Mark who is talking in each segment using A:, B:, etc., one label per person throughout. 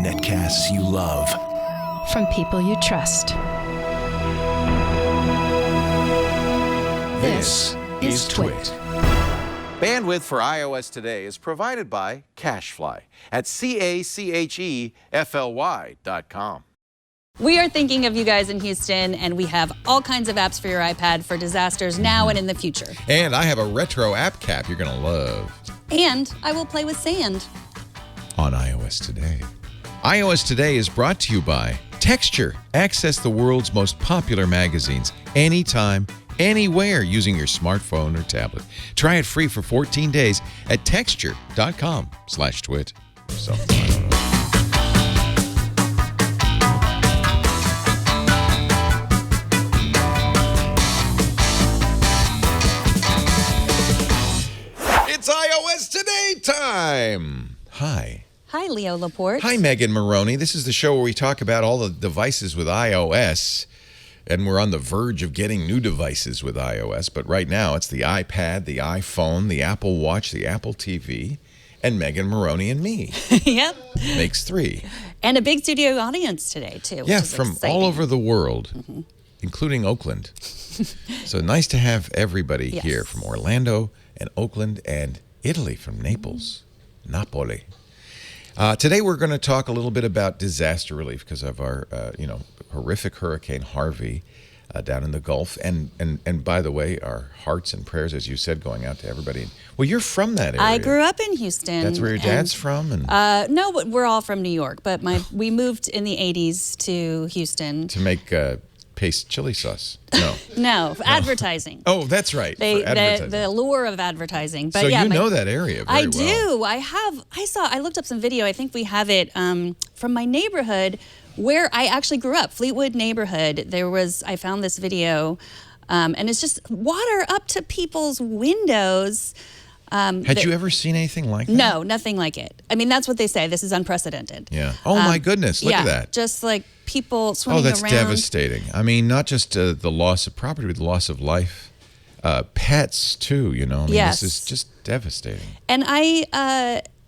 A: Netcasts you love.
B: From people you trust.
A: This is Twit.
C: Bandwidth for iOS today is provided by CacheFly at CACHEFLY.com.
D: We are thinking of you guys in Houston, and we have all kinds of apps for your iPad for disasters now and in the future.
E: And I have a retro app cap you're going to love.
D: And I will play with sand.
E: On iOS Today. iOS Today is brought to you by Texture. Access the world's most popular magazines anytime, anywhere using your smartphone or tablet. Try it free for 14 days at texture.com/twit. So, I don't know. It's iOS Today time. Hi.
D: Hi, Leo Laporte.
E: Hi, Megan Maroney. This is the show where we talk about all the devices with iOS, and we're on the verge of getting new devices with iOS. But right now, it's the iPad, the iPhone, the Apple Watch, the Apple TV, and Megan Maroney and me.
D: Yep.
E: Makes three.
D: And a big studio audience today, too.
E: Yeah,
D: which is
E: from
D: exciting.
E: all over the world, including Oakland. So nice to have everybody
D: Yes.
E: here from Orlando and Oakland and Italy, from Naples, Napoli. Today we're going to talk a little bit about disaster relief because of our, horrific Hurricane Harvey down in the Gulf. And by the way, our hearts and prayers, as you said, going out to everybody. Well, you're from that area.
D: I grew up in Houston.
E: That's where your dad's from? And
D: no, but we're all from New York. But we moved in the 80s to Houston.
E: to make paste chili sauce. No.
D: No, advertising.
E: Oh, that's right. for advertising.
D: The allure of advertising. But
E: So
D: yeah,
E: you know that area very well.
D: I looked up some video. I think we have it from my neighborhood where I actually grew up, Fleetwood neighborhood. I found this video, and it's just water up to people's windows.
E: Had you ever seen anything like that?
D: No, nothing like it. I mean, that's what they say. This is unprecedented.
E: Yeah. Oh, my goodness. Look
D: yeah,
E: at that.
D: just like people swimming
E: Oh, that's
D: around.
E: devastating. I mean, not just the loss of property, but the loss of life. Pets, too, I mean,
D: Yes.
E: This is just devastating.
D: And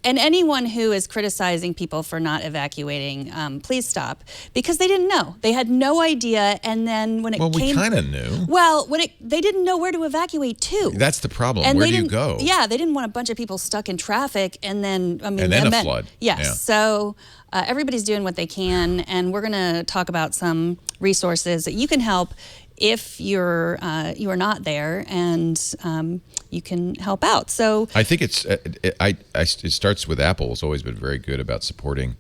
D: and anyone who is criticizing people for not evacuating, please stop, because they didn't know. They had no idea, and then when it
E: Well,
D: came,
E: we kind of knew.
D: well, they didn't know where to evacuate to.
E: That's the problem.
D: And
E: Where
D: they
E: do you
D: didn't-
E: go?
D: Yeah, they didn't want a bunch of people stuck in traffic, and then
E: And then a flood.
D: Yes,
E: Yeah.
D: so everybody's doing what they can, and we're going to talk about some resources that you can help if you are not there, and you can help out. So
E: I think it starts with Apple. It's always been very good about supporting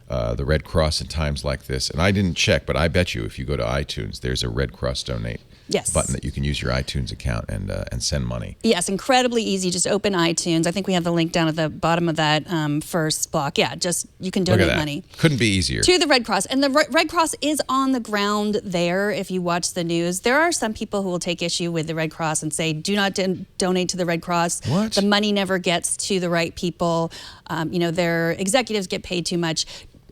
E: the Red Cross in times like this. And I didn't check, but I bet you if you go to iTunes, there's a Red Cross donate
D: Yes.
E: button that you can use your iTunes account and send money.
D: Yes, incredibly easy. Just open iTunes. I think we have the link down at the bottom of that first block. Yeah, just you can
E: Look
D: donate
E: at that.
D: money.
E: Couldn't be easier.
D: To the Red Cross. And the Red Cross is on the ground there if you watch the news. There are some people who will take issue with the Red Cross and say, do not donate to the Red Cross.
E: What?
D: The money never gets to the right people. Their executives get paid too much.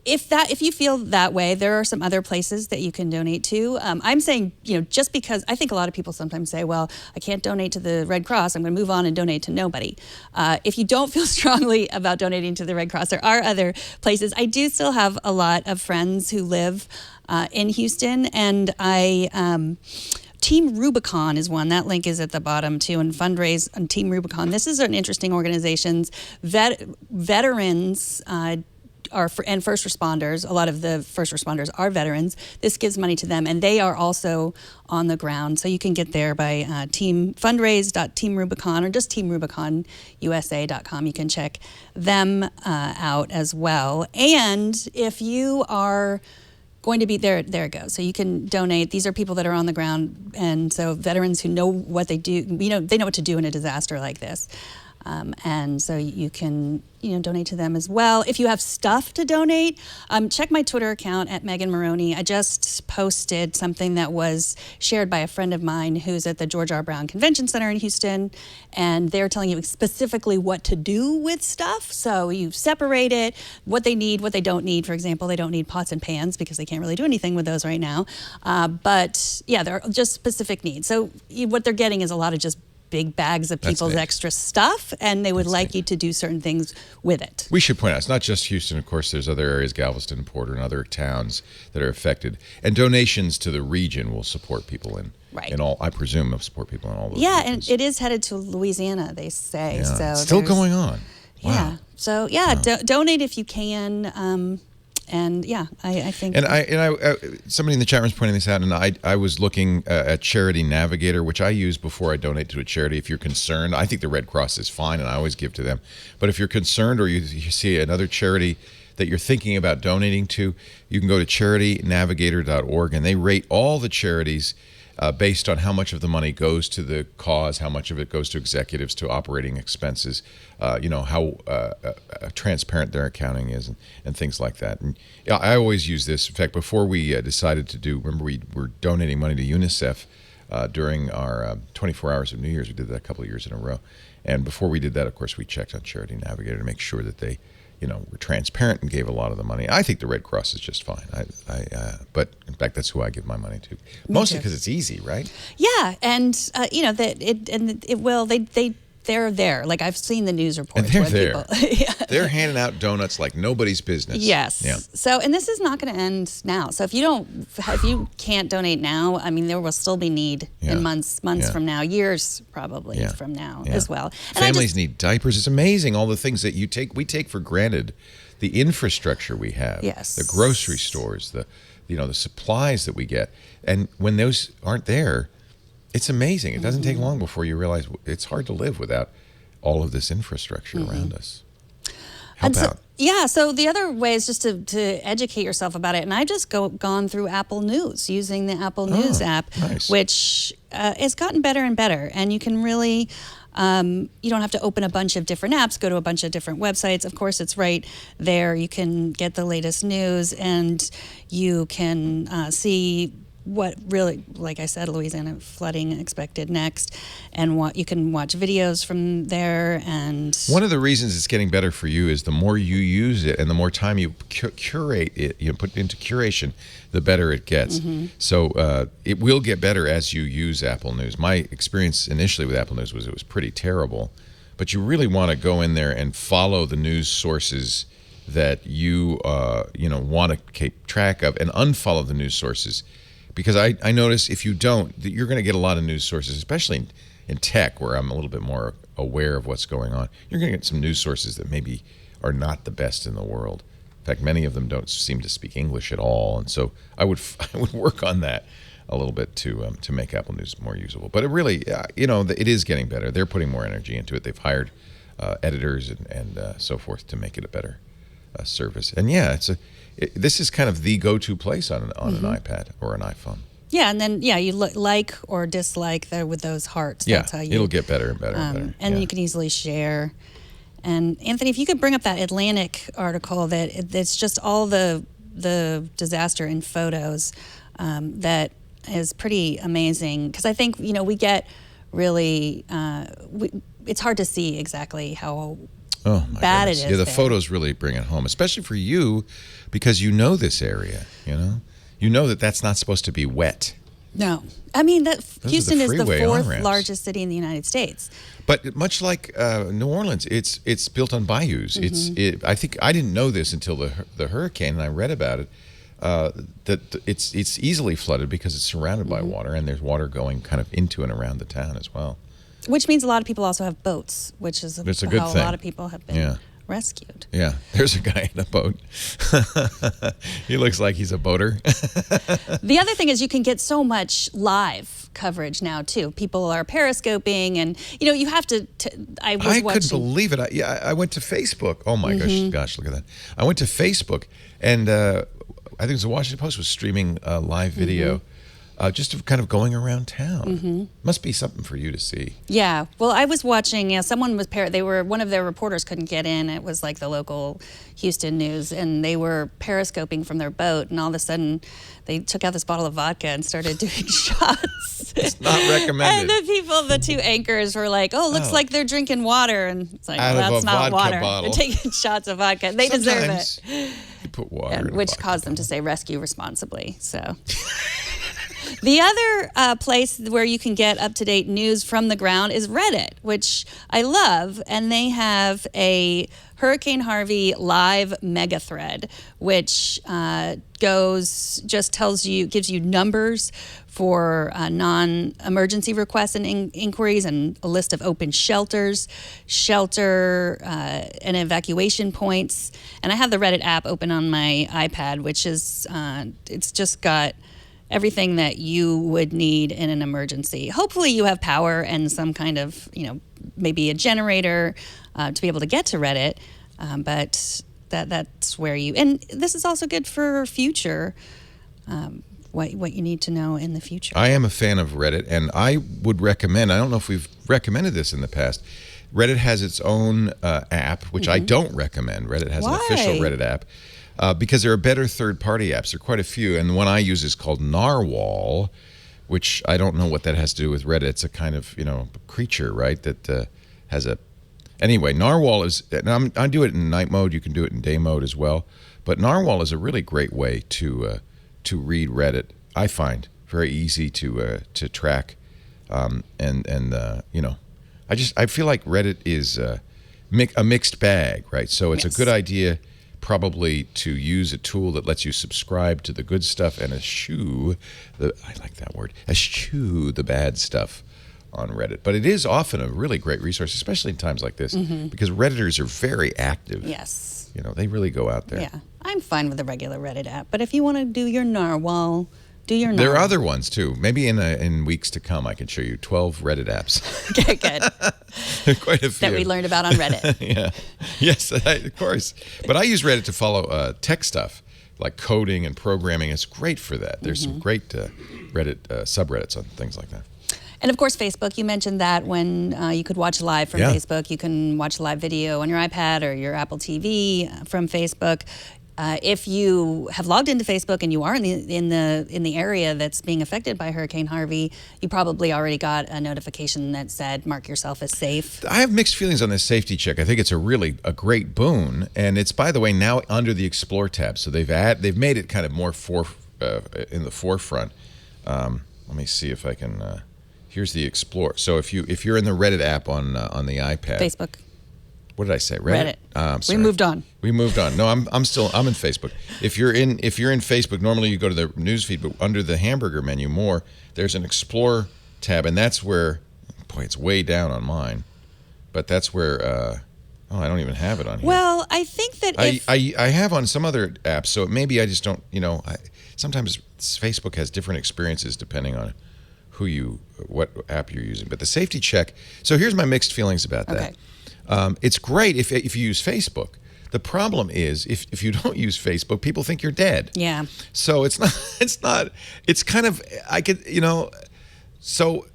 D: If you feel that way, there are some other places that you can donate to. I'm saying, just because I think a lot of people sometimes say, well, I can't donate to the Red Cross, I'm going to move on and donate to nobody. If you don't feel strongly about donating to the Red Cross, there are other places. I do still have a lot of friends who live in Houston, and Team Rubicon is one. That link is at the bottom too, and fundraise on Team Rubicon. This is an interesting organization. Veterans and first responders, a lot of the first responders are veterans. This gives money to them, and they are also on the ground. So you can get there by fundraise.teamrubicon or just teamrubiconusa.com. You can check them out as well. And if you are going to be there it goes. So you can donate. These are people that are on the ground, and so veterans who know what they do. They know what to do in a disaster like this. And so you can, donate to them as well. If you have stuff to donate, check my Twitter account at Megan Maroney. I just posted something that was shared by a friend of mine who's at the George R. Brown Convention Center in Houston, and they're telling you specifically what to do with stuff. So you separate it, what they need, what they don't need. For example, they don't need pots and pans because they can't really do anything with those right now. But yeah, they're just specific needs. So what they're getting is a lot of just big bags of people's
E: neat.
D: extra stuff, and they would like you to do certain things with it.
E: We should point out, it's not just Houston. Of course, there's other areas, Galveston and Porter, and other towns that are affected. And donations to the region will support people in all, I presume, will support people in all those regions.
D: And it is headed to Louisiana, they say.
E: Yeah,
D: So
E: it's still going on. Wow.
D: Yeah. So, donate if you can. And yeah, I think.
E: And I somebody in the chat room is pointing this out, and I was looking at Charity Navigator, which I use before I donate to a charity. If you're concerned, I think the Red Cross is fine, and I always give to them. But if you're concerned, or you see another charity that you're thinking about donating to, you can go to charitynavigator.org, and they rate all the charities based on how much of the money goes to the cause, how much of it goes to executives, to operating expenses, how transparent their accounting is, and things like that. And I always use this. In fact, before we decided to remember we were donating money to UNICEF during our 24 Hours of New Year's. We did that a couple of years in a row. And before we did that, of course, we checked on Charity Navigator to make sure that they were transparent and gave a lot of the monty. I think the Red Cross is just fine. But in fact, that's who I give my money to, mostly because it's easy, right?
D: Yeah, and they're there. Like, I've seen the news reports.
E: And they're
D: where
E: there.
D: People,
E: They're handing out donuts like nobody's business.
D: Yes.
E: Yeah.
D: So, and this is not going to end now. So if you can't donate now, I mean, there will still be need in months from now, years probably from now as well. And
E: families need diapers. It's amazing all the things that we take for granted. The infrastructure we have, the grocery stores, the supplies that we get, and when those aren't there, it's amazing. It doesn't take long before you realize it's hard to live without all of this infrastructure around us. Help out.
D: Yeah, so the other way is just to educate yourself about it. And I've just gone through Apple News, using the Apple News app, which has gotten better and better. And you can really, you don't have to open a bunch of different apps, go to a bunch of different websites. Of course, it's right there. You can get the latest news, and you can see what really, like I said, Louisiana flooding expected next, and you can watch videos from there. And
E: one of the reasons it's getting better for you is the more you use it and the more time you curate it, put into curation, the better it gets. So it will get better as you use Apple News. My experience initially with Apple News was it was pretty terrible, but you really want to go in there and follow the news sources that you want to keep track of, and unfollow the news sources. Because I notice if you don't, that you're going to get a lot of news sources, especially in tech, where I'm a little bit more aware of what's going on. You're going to get some news sources that maybe are not the best in the world. In fact, many of them don't seem to speak English at all, and so I would work on that a little bit to make Apple News more usable. But it really, it is getting better. They're putting more energy into it. They've hired editors and so forth to make it a better service. And this is kind of the go-to place on an iPad or an iPhone.
D: Yeah, and then you like or dislike there with those hearts.
E: Yeah,
D: that's how
E: it'll get better and better and better.
D: And you can easily share. And Anthony, if you could bring up that Atlantic article it's just all the disaster in photos, that is pretty amazing. Because I think we get really it's hard to see exactly how bad it is.
E: Yeah, the photos really bring it home, especially for you, because you know this area. You know that that's not supposed to be wet.
D: No, I mean Houston is the fourth
E: on-ramps.
D: largest city in the United States.
E: But much like New Orleans, it's built on bayous. I think I didn't know this until the hurricane, and I read about it. That it's easily flooded because it's surrounded by water, and there's water going kind of into and around the town as well.
D: Which means a lot of people also have boats, which is
E: it's a good
D: how
E: thing.
D: a lot of people have been rescued.
E: Yeah, there's a guy in a boat. He looks like he's a boater.
D: The other thing is you can get so much live coverage now too. People are periscoping, and you have to. I
E: couldn't believe it. I went to Facebook. Oh my gosh, look at that! I went to Facebook, and I think it was the Washington Post was streaming a live video. Just of kind of going around town. Must be something for you to see.
D: Yeah. Well, I was watching. Someone was one of their reporters couldn't get in. It was like the local Houston news, and they were periscoping from their boat, and all of a sudden, they took out this bottle of vodka and started doing shots.
E: It's not recommended.
D: And the two anchors were like, "Oh, looks like they're drinking water," and it's like,
E: out
D: well,
E: of
D: that's
E: a
D: not
E: vodka
D: water.
E: bottle.
D: They're taking shots of vodka. They deserve it.
E: You put water in a
D: Which
E: vodka
D: caused them to
E: bottle.
D: say rescue responsibly. So. The other place where you can get up-to-date news from the ground is Reddit, which I love, and they have a Hurricane Harvey live mega thread, which gives you numbers for non-emergency requests and inquiries, and a list of open shelters, shelter and evacuation points. And I have the Reddit app open on my iPad, which is it's just got everything that you would need in an emergency. Hopefully you have power and some kind of, maybe a generator to be able to get to Reddit. But that's where and this is also good for future, what you need to know in the future.
E: I am a fan of Reddit, and I would recommend, I don't know if we've recommended this in the past, Reddit has its own app, which I don't recommend. Reddit has an official Reddit app. Because there are better third-party apps. There are quite a few, and the one I use is called Narwhal, which I don't know what that has to do with Reddit. It's a kind of creature, right? That has a. Anyway, Narwhal is. And I do it in night mode. You can do it in day mode as well. But Narwhal is a really great way to read Reddit. I find very easy to track, I feel like Reddit is a mixed bag, right? So it's a good idea, probably, to use a tool that lets you subscribe to the good stuff and eschew the bad stuff on Reddit. But it is often a really great resource, especially in times like this, because Redditors are very active.
D: Yes.
E: They really go out there.
D: Yeah. I'm fine with the regular Reddit app, but if you want to do your Narwhal, do your Narwhal.
E: There are other ones, too. Maybe in weeks to come, I can show you 12 Reddit apps.
D: Okay, good.
E: Quite a few.
D: That we learned about on Reddit.
E: Yeah. Yes, of course. But I use Reddit to follow tech stuff, like coding and programming. It's great for that. There's some great Reddit subreddits on things like that.
D: And of course, Facebook. You mentioned that when you could watch live from Facebook. You can watch live video on your iPad or your Apple TV from Facebook. If you have logged into Facebook and you are in the area that's being affected by Hurricane Harvey, you probably already got a notification that said mark yourself as safe.
E: I have mixed feelings on this safety check. I think it's a great boon, and it's, by the way, now under the Explore tab. So they've made it kind of more in the forefront. Let me see if I can. Here's the Explore. So if you're in the Reddit app on the iPad,
D: Facebook.
E: What did I say? Reddit.
D: We moved on.
E: We moved on. No, I'm in Facebook. If you're in Facebook, normally you go to the news feed, but under the hamburger menu there's an Explore tab, and that's where, boy, it's way down on mine, but that's where. I don't even have it on here.
D: Well, I think that
E: I have on some other apps, so maybe I just don't. Sometimes Facebook has different experiences depending on what app you're using. But the safety check. So here's my mixed feelings about that.
D: Okay.
E: It's great if you use Facebook. The problem is if you don't use Facebook, people think you're dead.
D: Yeah.
E: So it's kind of, so,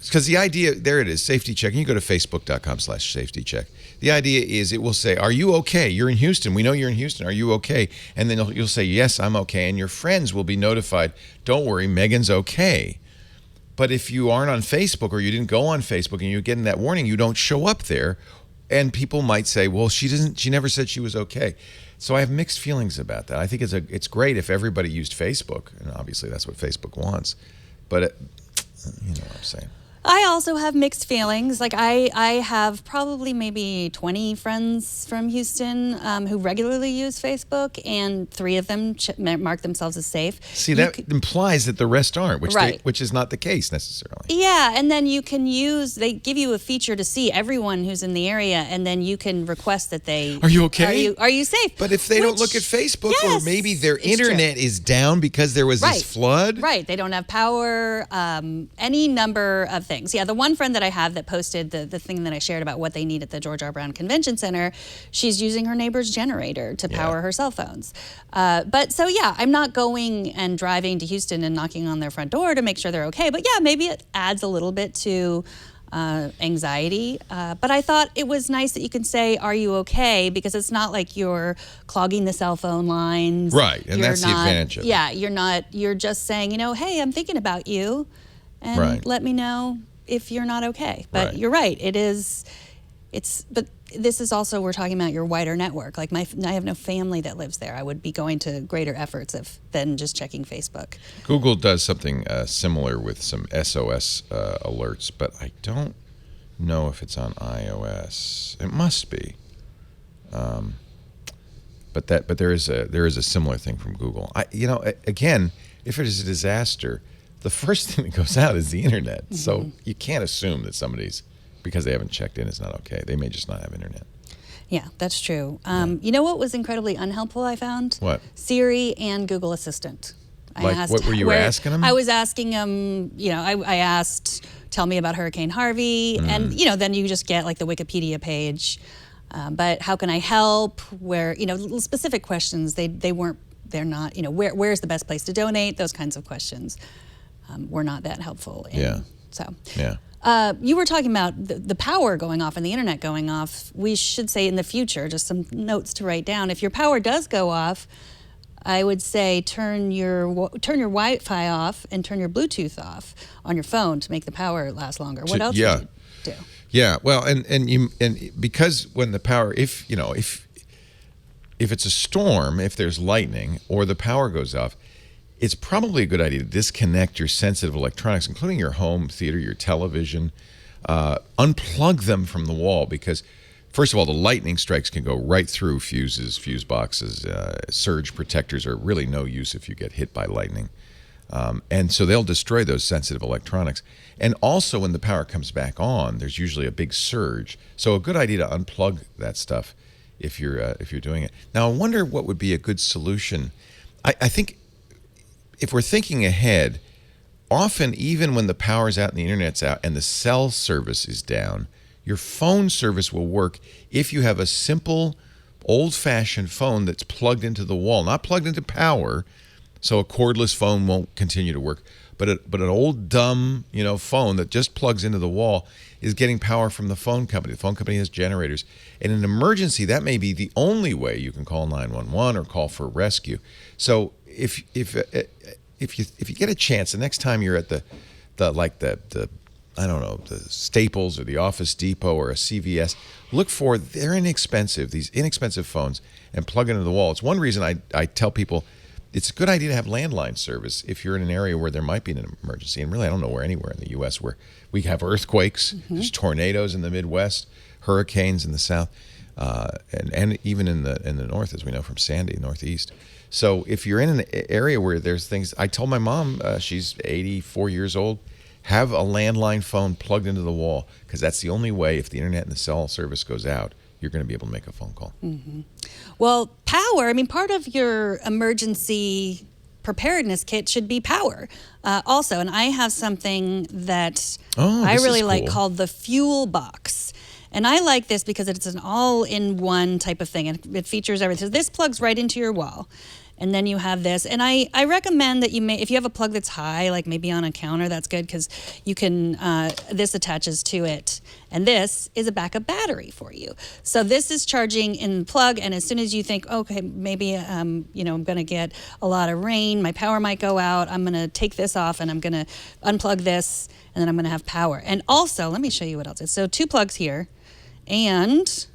E: because the idea, there it is, safety check. You go to facebook.com/safety check. The idea is it will say, are you okay? You're in Houston. We know you're in Houston. Are you okay? And then you'll say, yes, I'm okay. And your friends will be notified, don't worry, Megan's okay. But if you aren't on Facebook, or you didn't go on Facebook and you're getting that warning, you don't show up there. And people might say, well, she never said she was okay. So I have mixed feelings about that. I think it's great if everybody used Facebook, and obviously that's what Facebook wants. But you know what I'm saying.
D: I also have mixed feelings. Like I have probably maybe 20 friends from Houston who regularly use Facebook, and 3 of them mark themselves as safe.
E: See, that implies that the rest aren't, which is not the case necessarily.
D: Yeah, and then you can they give you a feature to see everyone who's in the area, and then you can request that they...
E: Are you okay?
D: Are you safe?
E: But if they don't look at Facebook, or maybe their internet is down because there was this flood.
D: Right, they don't have power, any number of things. Yeah, the one friend that I have that posted the thing that I shared about what they need at the George R. Brown Convention Center, she's using her neighbor's generator to power her cell phones. But so, yeah, I'm not going and driving to Houston and knocking on their front door to make sure they're okay. But yeah, maybe it adds a little bit to anxiety. But I thought it was nice that you can say, are you okay? Because it's not like you're clogging the cell phone lines.
E: Right, and that's the advantage of it.
D: Yeah, you're just saying, hey, I'm thinking about you, and let me know if you're not okay. But you're right, but this is also, we're talking about your wider network. Like I have no family that lives there. I would be going to greater efforts than just checking Facebook.
E: Google does something similar with some SOS alerts, but I don't know if it's on iOS. It must be. But there is a similar thing from Google. Again, if it is a disaster, the first thing that goes out is the internet. Mm-hmm. So you can't assume that somebody's, because they haven't checked in, is not okay. They may just not have internet.
D: Yeah, that's true. You know what was incredibly unhelpful, I found?
E: What?
D: Siri and Google Assistant.
E: What were you asking them?
D: I was asking them, I asked, tell me about Hurricane Harvey, and, then you just get like the Wikipedia page. But how can I help? Where, little specific questions, they're not, where's the best place to donate? Those kinds of questions were not that helpful. You were talking about the power going off and the internet going off. We should say in the future, just some notes to write down. If your power does go off, I would say turn your Wi-Fi off and turn your Bluetooth off on your phone to make the power last longer. What else would you do?
E: Yeah, well, and because when the power, if it's a storm, if there's lightning or the power goes off, it's probably a good idea to disconnect your sensitive electronics, including your home theater, your television, unplug them from the wall, because first of all, the lightning strikes can go right through fuses, fuse boxes. Surge protectors are really no use if you get hit by lightning. And so they'll destroy those sensitive electronics. And also when the power comes back on, there's usually a big surge. So a good idea to unplug that stuff if you're doing it. Now I wonder what would be a good solution. I think if we're thinking ahead, often even when the power's out and the internet's out and the cell service is down, your phone service will work if you have a simple, old-fashioned phone that's plugged into the wall, not plugged into power. So a cordless phone won't continue to work, but an old dumb phone that just plugs into the wall is getting power from the phone company. The phone company has generators. In an emergency, that may be the only way you can call 911 or call for rescue. So if you get a chance, the next time you're at the I don't know, the Staples or the Office Depot or a CVS, look for these inexpensive phones and plug it into the wall. It's one reason I tell people it's a good idea to have landline service if you're in an area where there might be an emergency. And really, I don't know where anywhere in the U.S. where we have earthquakes, there's tornadoes in the Midwest, hurricanes in the South, and even in the North, as we know from Sandy, Northeast. So if you're in an area where there's things, I told my mom, she's 84 years old, have a landline phone plugged into the wall, because that's the only way, if the internet and the cell service goes out, you're going to be able to make a phone call.
D: Mm-hmm. Well, power, part of your emergency preparedness kit should be power also. And I have something that I really like called the Fuel Box. And I like this because it's an all-in-one type of thing, and it features everything. So this plugs right into your wall. And then you have this, and I recommend that if you have a plug that's high, like maybe on a counter, that's good, because you can, this attaches to it. And this is a backup battery for you. So this is charging in the plug, and as soon as you think, okay, maybe, I'm going to get a lot of rain, my power might go out, I'm going to take this off, and I'm going to unplug this, and then I'm going to have power. And also, let me show you what else is. So 2 plugs here, and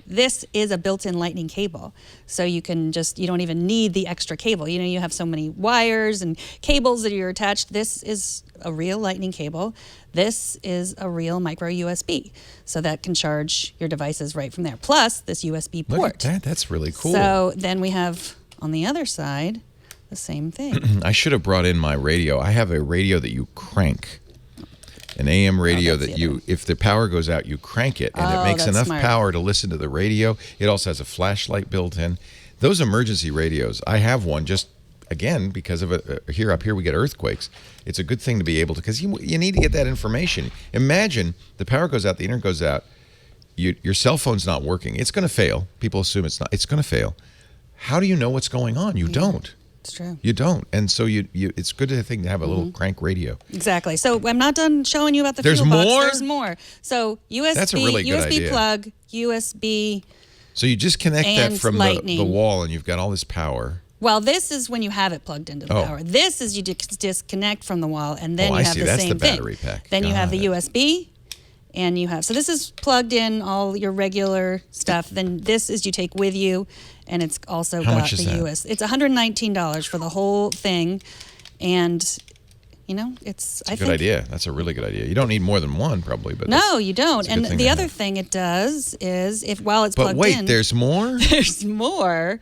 D: this is a built-in lightning cable. So you don't even need the extra cable. You have so many wires and cables that you're attached. This is a real lightning cable. This is a real micro USB. So that can charge your devices right from there. Plus this USB port.
E: Look at that, that's really cool.
D: So then we have on the other side, the same thing.
E: I should have brought in my radio. I have a radio that you crank. An AM radio that if the power goes out, you crank it, and it makes enough power to listen to the radio. It also has a flashlight built in. Those emergency radios, I have one just, again, because of up here we get earthquakes. It's a good thing to be able to, because you need to get that information. Imagine the power goes out, the internet goes out, your cell phone's not working. It's going to fail. People assume it's not. It's going to fail. How do you know what's going on? You don't.
D: It's true.
E: You don't. And so it's good to have a little crank radio.
D: Exactly. So I'm not done showing you about the
E: There's
D: fuel box.
E: more?
D: There's more. So USB,
E: That's a really good
D: USB
E: idea.
D: plug, USB.
E: So you just connect that from the wall, and you've got all this power.
D: Well, this is when you have it plugged into the power. This is you disconnect from the wall, and then you have the same thing.
E: That's the battery pack.
D: Then you have the USB, and you have, so this is plugged in, all your regular stuff. Then this is you take with you, and it's also
E: How
D: got
E: much is
D: the
E: that?
D: US. It's $119 for the whole thing, and it's
E: Good idea. That's a really good idea. You don't need more than one, probably, but
D: no, you don't.
E: that's a good
D: And
E: thing
D: the
E: to
D: other
E: have.
D: thing it does is, if while it's
E: But
D: plugged
E: wait,
D: in,
E: there's more.
D: there's more.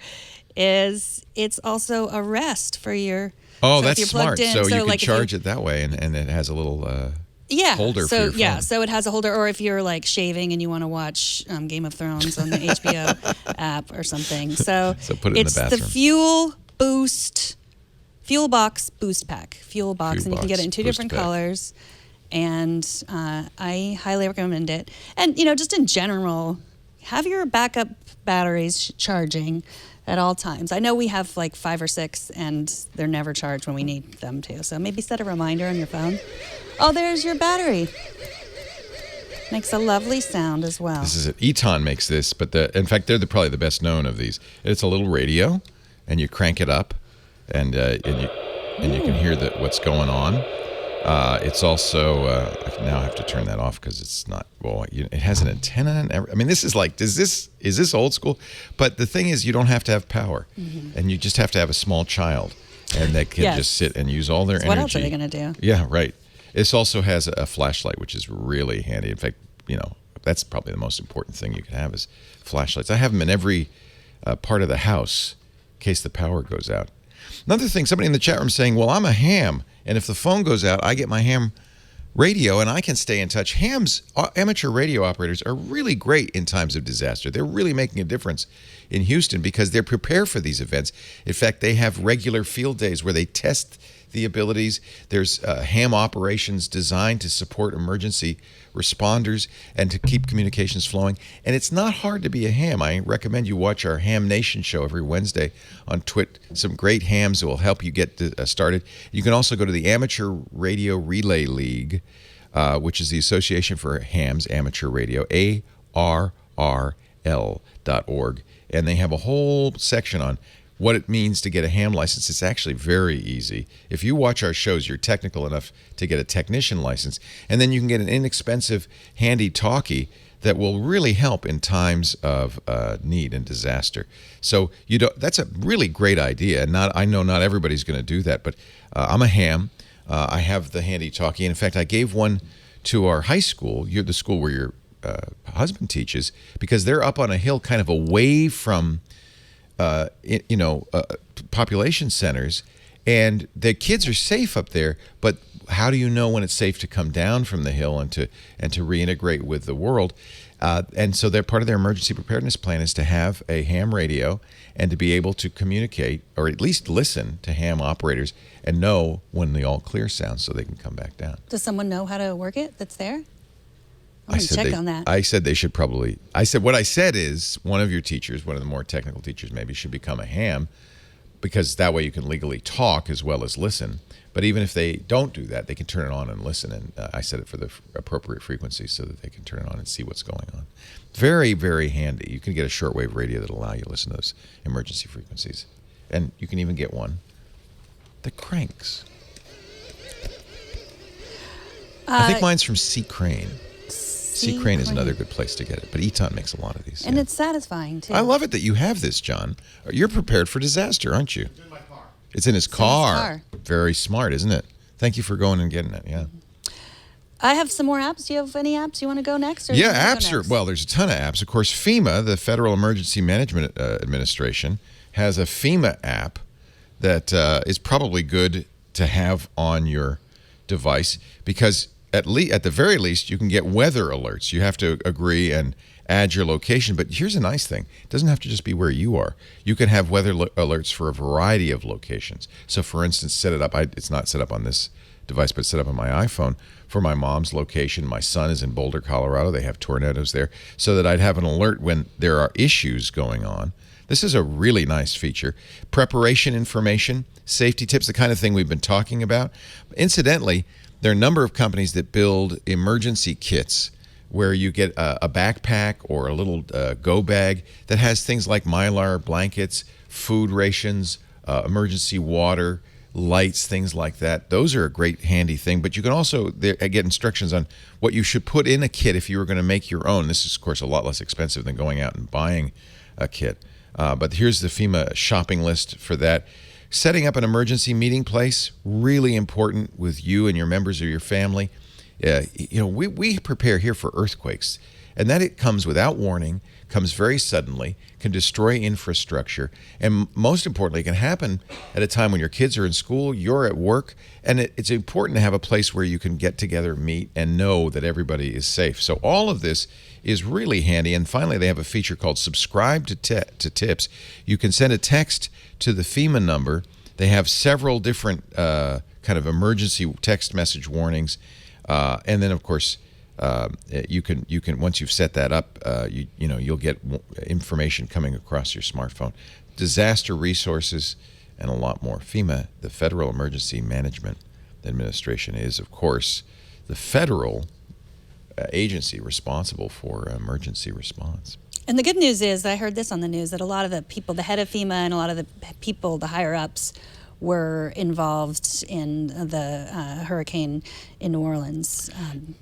D: Is it's also a rest for your.
E: Oh,
D: so if
E: that's
D: you're plugged
E: smart.
D: in,
E: So you can
D: like if
E: charge it that way, and it has a little
D: yeah.
E: holder
D: so
E: for your phone.
D: yeah, so it has a holder, or if you're like shaving and you want to watch Game of Thrones on the HBO app or something. So,
E: So put it in the
D: it's the
E: bathroom.
D: Fuel Box Boost Pack, Fuel Box,
E: Fuel
D: and you can get
E: Box
D: it in two
E: Boost
D: different
E: Pack.
D: colors. And I highly recommend it. And just in general, have your backup batteries charging at all times. I know we have like 5 or 6, and they're never charged when we need them to. So maybe set a reminder on your phone. Oh, there's your battery. Makes a lovely sound as well.
E: This is it. Eton makes this, but in fact, they're probably the best known of these. It's a little radio, and you crank it up, and you can hear what's going on. It's also I now have to turn that off because it's not. Well, it has an antenna. And I mean, this is like, is this old school? But the thing is, you don't have to have power, and you just have to have a small child, and they can
D: Yes.
E: just sit and use all their energy.
D: What else are they going to do?
E: Yeah, right. This also has a flashlight, which is really handy. In fact, that's probably the most important thing you can have is flashlights. I have them in every part of the house in case the power goes out. Another thing, somebody in the chat room saying, well, I'm a ham, and if the phone goes out, I get my ham radio, and I can stay in touch. Hams, amateur radio operators, are really great in times of disaster. They're really making a difference in Houston because they're prepared for these events. In fact, they have regular field days where they test the abilities. There's ham operations designed to support emergency responders and to keep communications flowing. And it's not hard to be a ham. I recommend you watch our Ham Nation show every Wednesday on Twit. Some great hams that will help you get started. You can also go to the Amateur Radio Relay League, which is the Association for Hams Amateur Radio, ARRL.org. And they have a whole section on what it means to get a ham license. It's actually very easy. If you watch our shows, you're technical enough to get a technician license, and then you can get an inexpensive, handy talkie that will really help in times of need and disaster. So that's a really great idea. And I know not everybody's going to do that, but I'm a ham. I have the handy talkie. And in fact, I gave one to our high school, the school where your husband teaches, because they're up on a hill kind of away from population centers, and the kids are safe up there, but how do you know when it's safe to come down from the hill and to reintegrate with the world? And so they're part of their emergency preparedness plan is to have a ham radio and to be able to communicate or at least listen to ham operators and know when the all clear sounds so they can come back down.
D: Does someone know how to work it that's there? I'm going to check on that.
E: I said they should probably. What I said is one of your teachers, one of the more technical teachers maybe, should become a ham, because that way you can legally talk as well as listen. But even if they don't do that, they can turn it on and listen. And I set it for the appropriate frequency so that they can turn it on and see what's going on. Very, very handy. You can get a shortwave radio that'll allow you to listen to those emergency frequencies. And you can even get one that cranks. I think mine's from C. Crane. C. Crane is another good place to get it, but Eton makes a lot of these.
D: And
E: yeah.
D: it's satisfying, too.
E: I love it that you have this, John. You're prepared for disaster, aren't you? It's in my car. It's in his car. Very smart, isn't it? Thank you for going and getting it, yeah.
D: I have some more apps. Do you have any apps you want to go next? Or
E: Yeah, apps are, well, there's a ton of apps. Of course, FEMA, the Federal Emergency Management Administration, has a FEMA app that is probably good to have on your device because at the very least, you can get weather alerts. You have to agree and add your location. But here's a nice thing. It doesn't have to just be where you are. You can have weather alerts for a variety of locations. So, for instance, set it up. It's not set up on this device, but set up on my iPhone for my mom's location. My son is in Boulder, Colorado. They have tornadoes there. So that I'd have an alert when there are issues going on. This is a really nice feature. Preparation information, safety tips, the kind of thing we've been talking about. Incidentally, there are a number of companies that build emergency kits where you get a backpack or a little go bag that has things like Mylar blankets, food rations, emergency water, lights, things like that. Those are a great handy thing. But you can also get instructions on what you should put in a kit if you were going to make your own. This is, of course, a lot less expensive than going out and buying a kit. But here's the FEMA shopping list for that. Setting up an emergency meeting place, really important with you and your members of your family. We prepare here for earthquakes, and that it comes without warning, comes very suddenly, can destroy infrastructure, and most importantly, it can happen at a time when your kids are in school, you're at work, and it's important to have a place where you can get together, meet, and know that everybody is safe. So all of this is really handy. And finally, they have a feature called Subscribe to Tips. You can send a text to the FEMA number. They have several different kind of emergency text message warnings, and then of course, you can once you've set that up, you'll get information coming across your smartphone, disaster resources, and a lot more. FEMA, the Federal Emergency Management Administration, is of course the federal agency responsible for emergency response.
D: And the good news is, I heard this on the news, that a lot of the people, the head of FEMA and a lot of the people, the higher ups, were involved in the hurricane in New Orleans.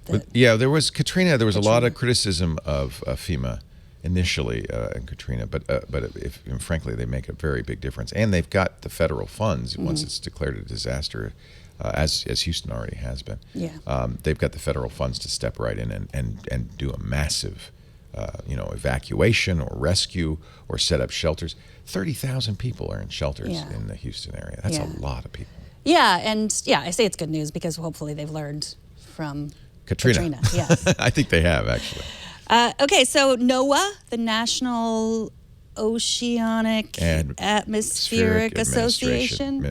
E: There was Katrina. There was a lot of criticism of FEMA initially in Katrina, but frankly, they make a very big difference, and they've got the federal funds once it's declared a disaster, as Houston already has been.
D: Yeah.
E: They've got the federal funds to step right in and do a massive, evacuation or rescue or set up shelters. 30,000 people are in shelters in the Houston area. That's a lot of people.
D: Yeah, and I say it's good news because hopefully they've learned from Katrina. Yes.
E: I think they have, actually.
D: Okay, so NOAA, the National Oceanic and Atmospheric Administration.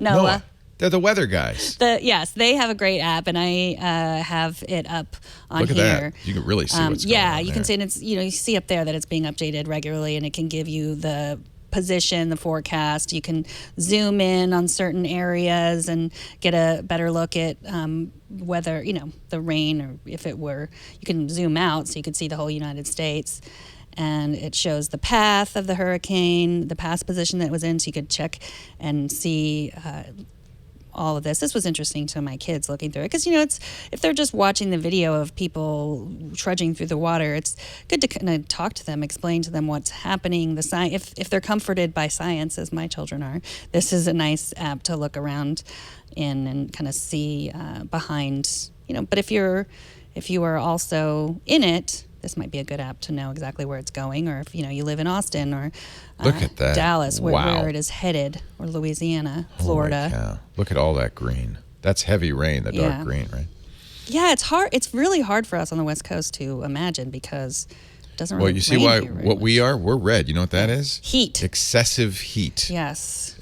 D: NOAA.
E: They're the weather guys.
D: Yes, they have a great app, and I have it up on
E: Look at
D: here.
E: that. You can really see what's going on.
D: Yeah, you can see, and it's you see up there that it's being updated regularly, and it can give you the position, the forecast. You can zoom in on certain areas and get a better look at whether the rain, or if it were, you can zoom out so you can see the whole United States. And it shows the path of the hurricane, the past position that it was in, so you could check and see all of this. This was interesting to my kids looking through it because, it's if they're just watching the video of people trudging through the water, it's good to kind of talk to them, explain to them what's happening. If they're comforted by science, as my children are, this is a nice app to look around in and kind of see behind. But if you are also in it, this might be a good app to know exactly where it's going, or if you live in Austin or
E: Look at that.
D: Dallas, where it is headed, or Louisiana, Florida.
E: Holy cow. Look at all that green. That's heavy rain, the dark green, right?
D: Yeah, it's hard. It's really hard for us on the West Coast to imagine because it doesn't really.
E: Well, you see why what we are? We're red. You know what that is?
D: Heat.
E: Excessive heat.
D: Yes.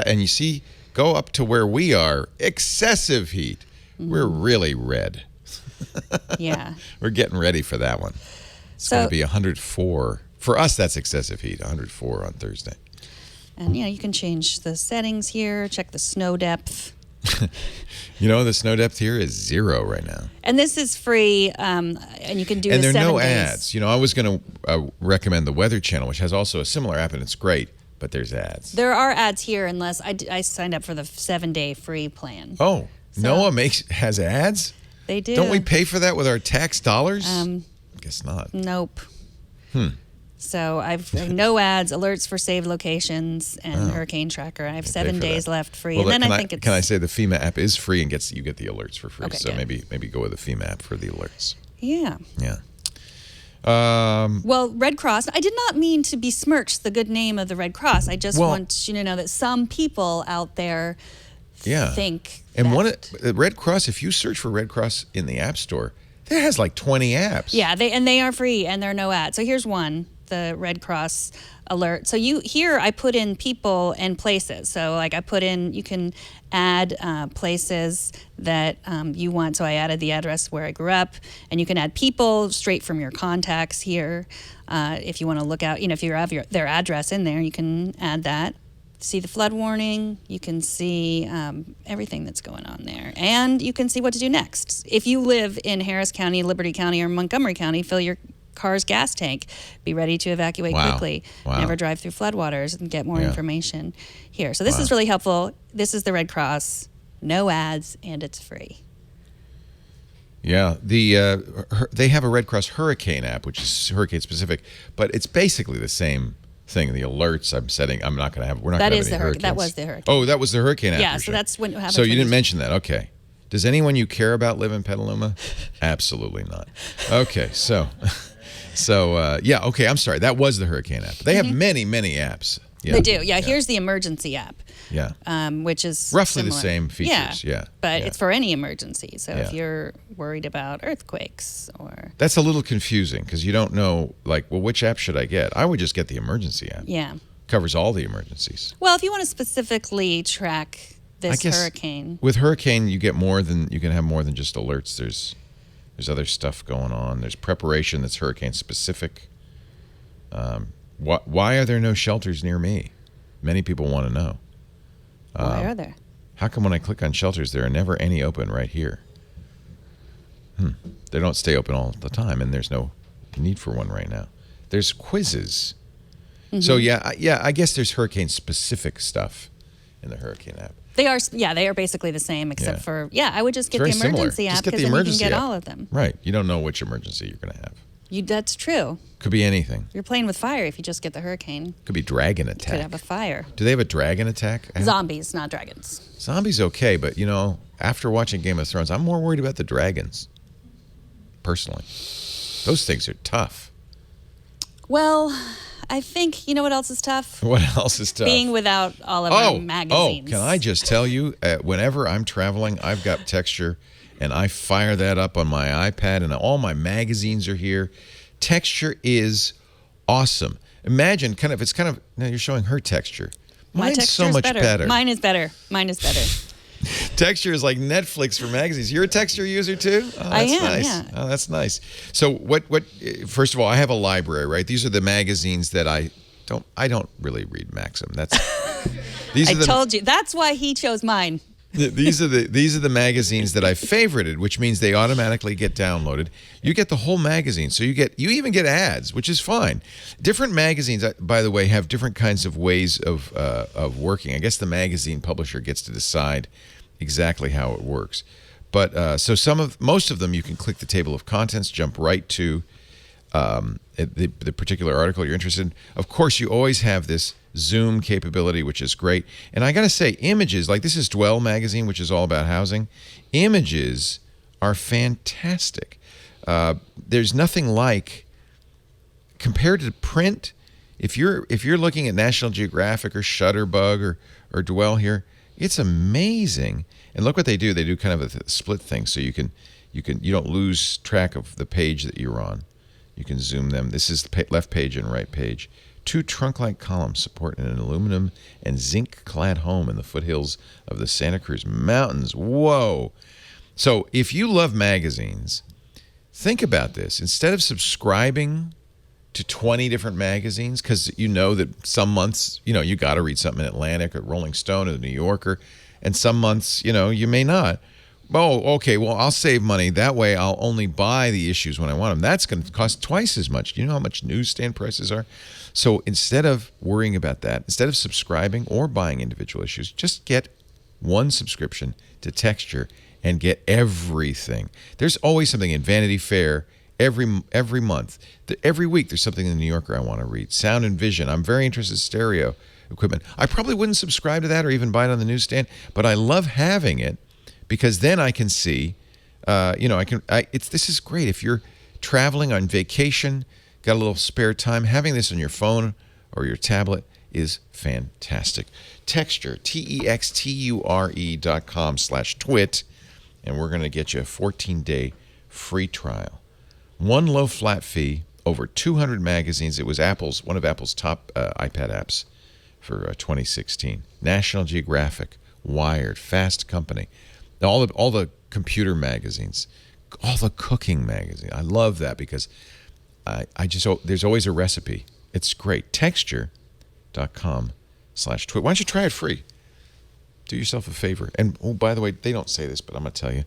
E: And you see, go up to where we are, excessive heat. Mm-hmm. We're really red.
D: Yeah.
E: We're getting ready for that one. It's going to be 104. For us, that's excessive heat, 104 on Thursday.
D: And, you can change the settings here, check the snow depth.
E: The snow depth here is 0 right now.
D: And this is free, and you can do
E: and
D: the 7 days.
E: And there are no ads. I was going to recommend the Weather Channel, which has also a similar app, and it's great, but there's ads.
D: There are ads here unless I signed up for the 7-day free plan.
E: Oh, so, NOAA has ads?
D: They do.
E: Don't we pay for that with our tax dollars? I guess not.
D: Nope. So I've no ads, alerts for saved locations, and Hurricane Tracker. I have 7 days left free,
E: well,
D: and then I think it's.
E: Can I say the FEMA app is free and you get the alerts for free?
D: Okay,
E: so
D: good.
E: maybe go with the FEMA app for the alerts.
D: Yeah.
E: Yeah.
D: Well, Red Cross. I did not mean to besmirch the good name of the Red Cross. I just want you to know that some people out there think.
E: And Red Cross, if you search for Red Cross in the App Store, it has like 20 apps.
D: Yeah, they are free and there are no ads. So here's one, the Red Cross alert. So I put in people and places. So like I put in, you can add places that you want. So I added the address where I grew up, and you can add people straight from your contacts here. If you want to look out, if you have their address in there, you can add that. See the flood warning, you can see everything that's going on there, and you can see what to do next. If you live in Harris County, Liberty County, or Montgomery County, fill your car's gas tank. Be ready to evacuate
E: Wow.
D: quickly.
E: Wow.
D: Never drive through floodwaters, and get more
E: Yeah.
D: information here. So this
E: Wow.
D: is really helpful. This is the Red Cross. No ads, and it's free.
E: Yeah, they have a Red Cross Hurricane app, which is hurricane specific, but it's basically the same thing. The alerts I'm setting, I'm not going to have. We're not
D: That
E: going to
D: is
E: have any
D: the hurricane. That
E: hurricanes.
D: was the hurricane.
E: Oh, that was the hurricane app.
D: Yeah,
E: you're
D: so
E: saying.
D: that's what happens.
E: So you
D: when
E: didn't mention that. Okay. Does anyone you care about live in Petaluma? Absolutely not. Okay, so yeah. Okay, I'm sorry. That was the hurricane app. They have many apps. Yeah.
D: They do. Yeah, here's the emergency app.
E: Yeah.
D: Which is
E: Roughly the
D: similar.
E: same features, yeah,
D: But
E: yeah.
D: it's for any emergency. So if
E: Yeah.
D: you're worried about earthquakes or
E: That's a little confusing because you don't know, like, well, which app should I get? I would just get the emergency app.
D: yeah.
E: Covers all the emergencies.
D: Well, if you want to specifically track
E: I
D: this
E: guess
D: hurricane,
E: with hurricane, you can have more than just alerts. There's other stuff going on. There's preparation that's hurricane specific. Why are there no shelters near me? Many people want to know.
D: why are there?
E: How come when I click on shelters, there are never any open right here? They don't stay open all the time, and there's no need for one right now. There's quizzes. So I guess there's hurricane specific stuff in the hurricane app.
D: They are basically the same, except
E: Yeah.
D: for I would just get
E: Very
D: the
E: similar.
D: emergency
E: Just
D: app
E: get the
D: because then you can
E: emergency
D: get
E: app.
D: all of them.
E: Right. You don't know which emergency you're going to have.
D: That's true.
E: Could be anything.
D: You're playing with fire if you just get the hurricane.
E: Could be dragon
D: You could
E: attack.
D: have a fire.
E: Do they have a dragon attack app?
D: Zombies, not dragons.
E: Zombies okay, but after watching Game of Thrones, I'm more worried about the dragons. Personally. Those things are tough.
D: Well, I think, you know what else is tough?
E: What else is tough?
D: Being without all of our magazines.
E: Can I just tell you, whenever I'm traveling, I've got Texture, and I fire that up on my iPad, and all my magazines are here. Texture is awesome. Imagine, now you're showing her Texture.
D: My
E: Mine's
D: texture
E: so
D: is
E: much
D: better. Mine is better. Mine is better.
E: Texture is like Netflix for magazines. You're a Texture user too? Oh,
D: I
E: that's
D: am,
E: nice.
D: yeah.
E: Oh, that's nice. So what first of all, I have a library, right? These are the magazines that I don't really read Maxim.
D: I told you. That's why he chose mine.
E: These are the magazines that I favorited, which means they automatically get downloaded. You get the whole magazine, so you even get ads, which is fine. Different magazines, by the way, have different kinds of ways of working. I guess the magazine publisher gets to decide exactly how it works. But so most of them, you can click the table of contents, jump right to the particular article you're interested in. Of course, you always have this zoom capability, which is great. And I got to say, images, like this is Dwell magazine, which is all about housing. Images are fantastic. There's nothing like, compared to print, if you're looking at National Geographic or Shutterbug or Dwell here, it's amazing. And look what they do. They do kind of a split thing, so you don't lose track of the page that you're on. You can zoom them. This is the left page and right page. 2 trunk-like columns supporting an aluminum and zinc-clad home in the foothills of the Santa Cruz Mountains. Whoa. So if you love magazines, think about this. Instead of subscribing to 20 different magazines, because you know that some months, you got to read something in Atlantic or Rolling Stone or the New Yorker, and some months, you may not. Oh, okay, well, I'll save money. That way I'll only buy the issues when I want them. That's going to cost twice as much. Do you know how much newsstand prices are? So instead of worrying about that, instead of subscribing or buying individual issues, just get one subscription to Texture and get everything. There's always something in Vanity Fair every month. Every week there's something in the New Yorker I want to read. Sound and Vision. I'm very interested in stereo equipment. I probably wouldn't subscribe to that or even buy it on the newsstand, but I love having it because then I can see, this is great. If you're traveling on vacation, got a little spare time, having this on your phone or your tablet is fantastic. Texture, texture.com/twit, and we're going to get you a 14-day free trial. One low flat fee, over 200 magazines. It was one of Apple's top iPad apps for 2016. National Geographic, Wired, Fast Company, all the computer magazines, all the cooking magazines. I love that because there's always a recipe. It's great. Texture.com/twit. Why don't you try it free? Do yourself a favor. And by the way, they don't say this, but I'm going to tell you.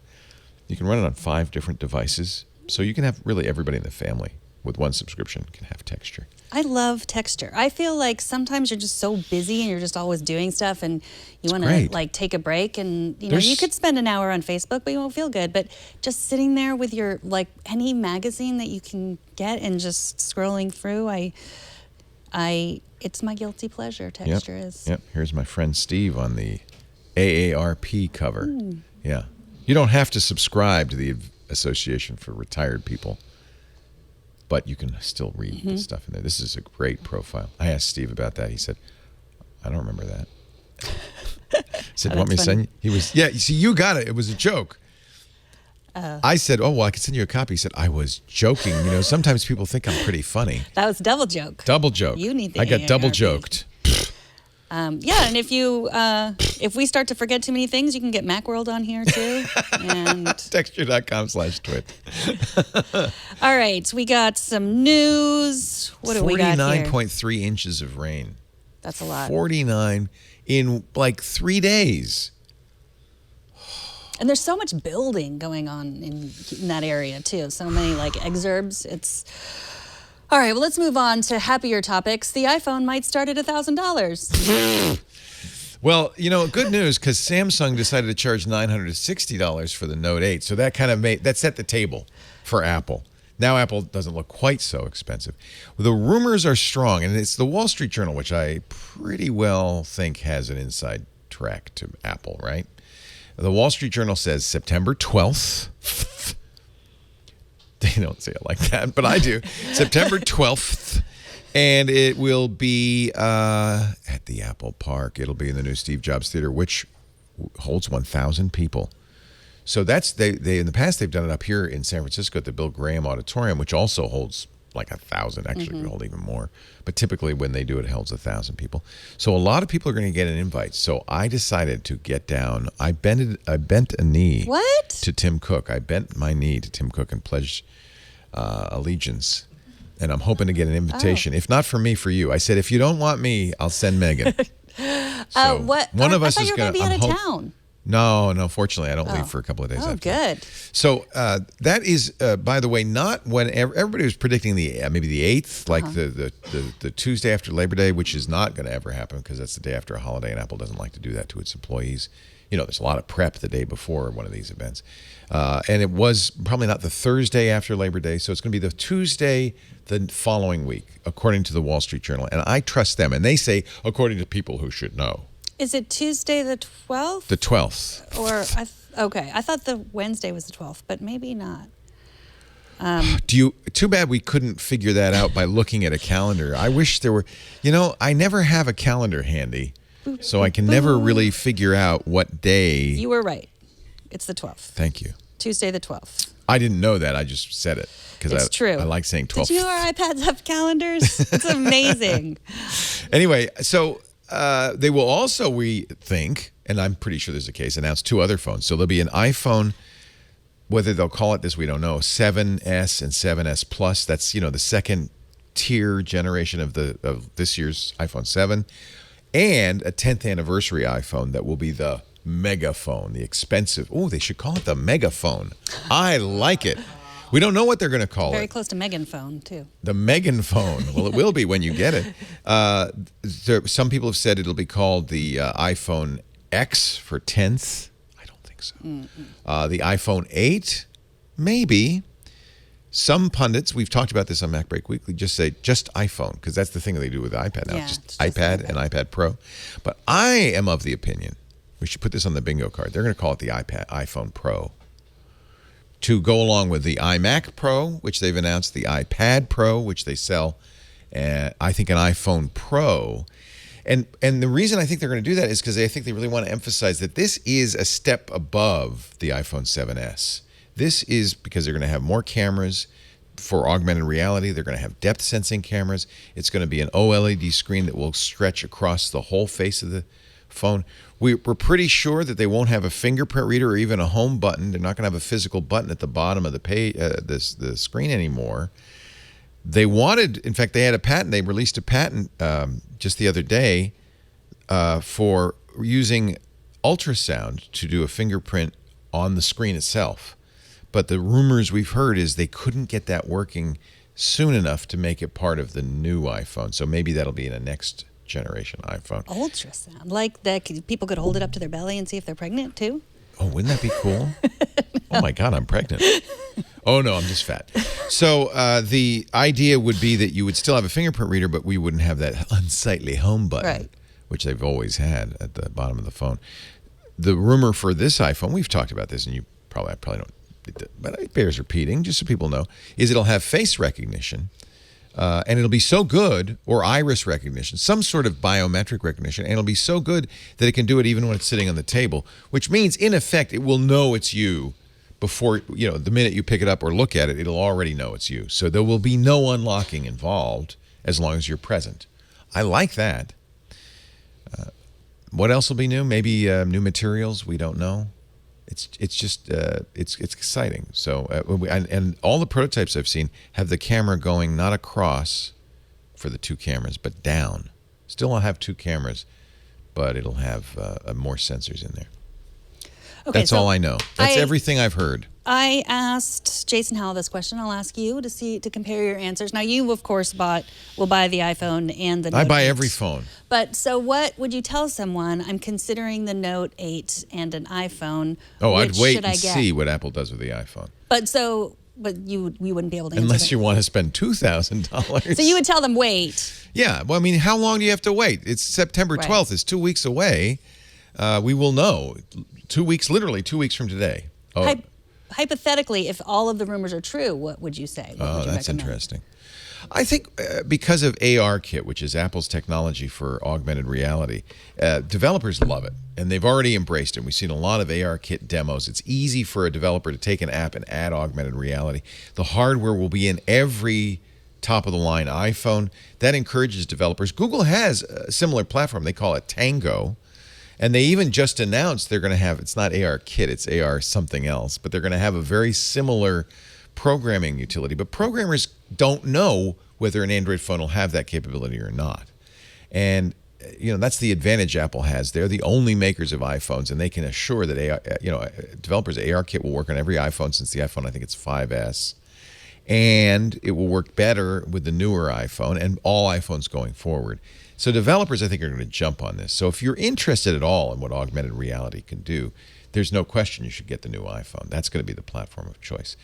E: You can run it on 5 different devices. So you can have really everybody in the family with one subscription can have texture.
D: I love texture. I feel like sometimes you're just so busy and you're just always doing stuff and you want to like take a break and you could spend an hour on Facebook but you won't feel good. But just sitting there with your like any magazine that you can get and just scrolling through, it's my guilty pleasure. Texture is.
E: Yep. Here's my friend Steve on the AARP cover. Yeah. You don't have to subscribe to the Association for Retired People, but you can still read the stuff in there. This is a great profile. I asked Steve about that. He said, I don't remember that. I said, want me to send you? He was, yeah, you see, you got it. It was a joke. I said, oh, well, I could send you a copy. He said, I was joking. Sometimes people think I'm pretty funny.
D: That was double joke.
E: Double joke.
D: You need the
E: I got double
D: AARP.
E: joked.
D: Yeah, and if we start to forget too many things, you can get Macworld on here too. And
E: Texture.com/twit.
D: All right, we got some news. What do we got here?
E: 49.3 inches of rain.
D: That's a lot.
E: 49 in like 3 days.
D: And there's so much building going on in that area too. So many like exurbs. It's all right. Well, let's move on to happier topics. The iPhone might start at $1,000.
E: Well, good news because Samsung decided to charge $960 for the Note 8. So that kind of that set the table for Apple. Now Apple doesn't look quite so expensive. The rumors are strong, and it's the Wall Street Journal, which I pretty well think has an inside track to Apple, right? The Wall Street Journal says September 12th. They don't say it like that, but I do. September 12th. And it will be at the Apple Park. It'll be in the new Steve Jobs Theater, which holds 1,000 people. So that's they in the past they've done it up here in San Francisco at the Bill Graham Auditorium, which also holds like 1,000. Actually, it can hold even more. But typically when they do it, it holds 1,000 people. So a lot of people are going to get an invite. So I decided to get down. I bent a knee.
D: What?
E: To Tim Cook. I bent my knee to Tim Cook and pledged allegiance. And I'm hoping to get an invitation. If not for me, for you. I said, if you don't want me, I'll send Megan. So
D: what?
E: One of us
D: I thought
E: is
D: you were going to be out of town.
E: No. Fortunately, I don't leave for a couple of days.
D: Oh, good.
E: So that is, by the way, not when everybody was predicting maybe the 8th, like the Tuesday after Labor Day, which is not going to ever happen because that's the day after a holiday, and Apple doesn't like to do that to its employees. There's a lot of prep the day before one of these events. And it was probably not the Thursday after Labor Day, so it's going to be the Tuesday the following week, according to the Wall Street Journal. And I trust them. And they say, according to people who should know.
D: Is it Tuesday the 12th?
E: The 12th.
D: Okay. I thought the Wednesday was the 12th, but maybe not.
E: Too bad we couldn't figure that out by looking at a calendar. I wish there were, I never have a calendar handy. So I can never really figure out what day.
D: You were right. It's the 12th.
E: Thank you.
D: Tuesday the 12th.
E: I didn't know that. I just said it.
D: It's true.
E: I like saying 12th.
D: Did you know our iPads have calendars? It's amazing.
E: Anyway, so they will also, we think, and I'm pretty sure this is the case, announce 2 other phones. So there'll be an iPhone, whether they'll call it this, we don't know, 7S and 7S Plus. That's, the second tier generation of this year's iPhone 7. And a 10th anniversary iPhone that will be the megaphone, the expensive. Oh, they should call it the megaphone. I like it. We don't know what they're going to call it.
D: Very close to Megan phone, too.
E: The Megan phone. Well, it will be when you get it. Some people have said it'll be called the iPhone X for 10th. I don't think so. The iPhone 8, maybe. Some pundits, we've talked about this on Mac Break Weekly, just say just iPhone, because that's the thing they do with the iPad now.
D: Yeah,
E: it's
D: it's
E: just
D: just
E: iPad
D: iPad.
E: and iPad Pro. But I am of the opinion, we should put this on the bingo card, they're going to call it the iPhone Pro. To go along with the iMac Pro, which they've announced, the iPad Pro, which they sell, I think an iPhone Pro. And the reason I think they're going to do that is because I think they really want to emphasize that this is a step above the iPhone 7S. This is because they're going to have more cameras for augmented reality. They're going to have depth sensing cameras. It's going to be an OLED screen that will stretch across the whole face of the phone. We're pretty sure that they won't have a fingerprint reader or even a home button. They're not going to have a physical button at the bottom of the page, the screen anymore. They wanted, in fact, they had a patent. They released a patent just the other day for using ultrasound to do a fingerprint on the screen itself. But the rumors we've heard is they couldn't get that working soon enough to make it part of the new iPhone. So maybe that'll be in a next generation iPhone.
D: Ultrasound, like that. People could hold it up to their belly and see if they're pregnant too.
E: Oh, wouldn't that be cool? Oh my God, I'm pregnant. Oh no, I'm just fat. So the idea would be that you would still have a fingerprint reader, but we wouldn't have that unsightly home button,
D: Right.
E: which they've always had at the bottom of the phone. The rumor for this iPhone, we've talked about this, and I probably don't, but it bears repeating, just so people know, is it'll have face recognition. And it'll be so good, or iris recognition, some sort of biometric recognition, and it'll be so good that it can do it even when it's sitting on the table, which means, in effect, it will know it's you before, the minute you pick it up or look at it, it'll already know it's you. So there will be no unlocking involved as long as you're present. I like that. What else will be new? Maybe new materials. We don't know. It's just it's exciting. So and all the prototypes I've seen have the camera going not across for the two cameras, but down. Still, I'll have two cameras, but it'll have more sensors in there.
D: Okay,
E: That's
D: so
E: all I know. That's everything I've heard.
D: I asked Jason Howell this question. I'll ask you to compare your answers. Now, you, of course, will buy the iPhone and the Note
E: I buy
D: 8.
E: every phone.
D: But so what would you tell someone? I'm considering the Note 8 and an iPhone.
E: Oh,
D: Which
E: I'd wait
D: should I
E: and
D: get?
E: see what Apple does with the iPhone.
D: But you wouldn't be able to answer
E: Unless
D: that.
E: you want to spend $2,000.
D: So you would tell them wait.
E: Yeah. Well, I mean, how long do you have to wait? It's September 12th.
D: Right.
E: It's 2 weeks away. We will know. 2 weeks, literally 2 weeks from today. Oh,
D: Hypothetically, if all of the rumors are true, what would you say? What would you
E: that's
D: recommend?
E: interesting. I think because of ARKit, which is Apple's technology for augmented reality, developers love it, and they've already embraced it. We've seen a lot of ARKit demos. It's easy for a developer to take an app and add augmented reality. The hardware will be in every top-of-the-line iPhone. That encourages developers. Google has a similar platform. They call it Tango. And they even just announced they're going to have, it's not ARKit, it's AR something else, but they're going to have a very similar programming utility. But programmers don't know whether an Android phone will have that capability or not. And, that's the advantage Apple has. They're the only makers of iPhones, and they can assure that, developers, ARKit will work on every iPhone since the iPhone, I think it's 5S. And it will work better with the newer iPhone and all iPhones going forward. So developers, I think, are going to jump on this. So if you're interested at all in what augmented reality can do, there's no question you should get the new iPhone. That's going to be the platform of choice.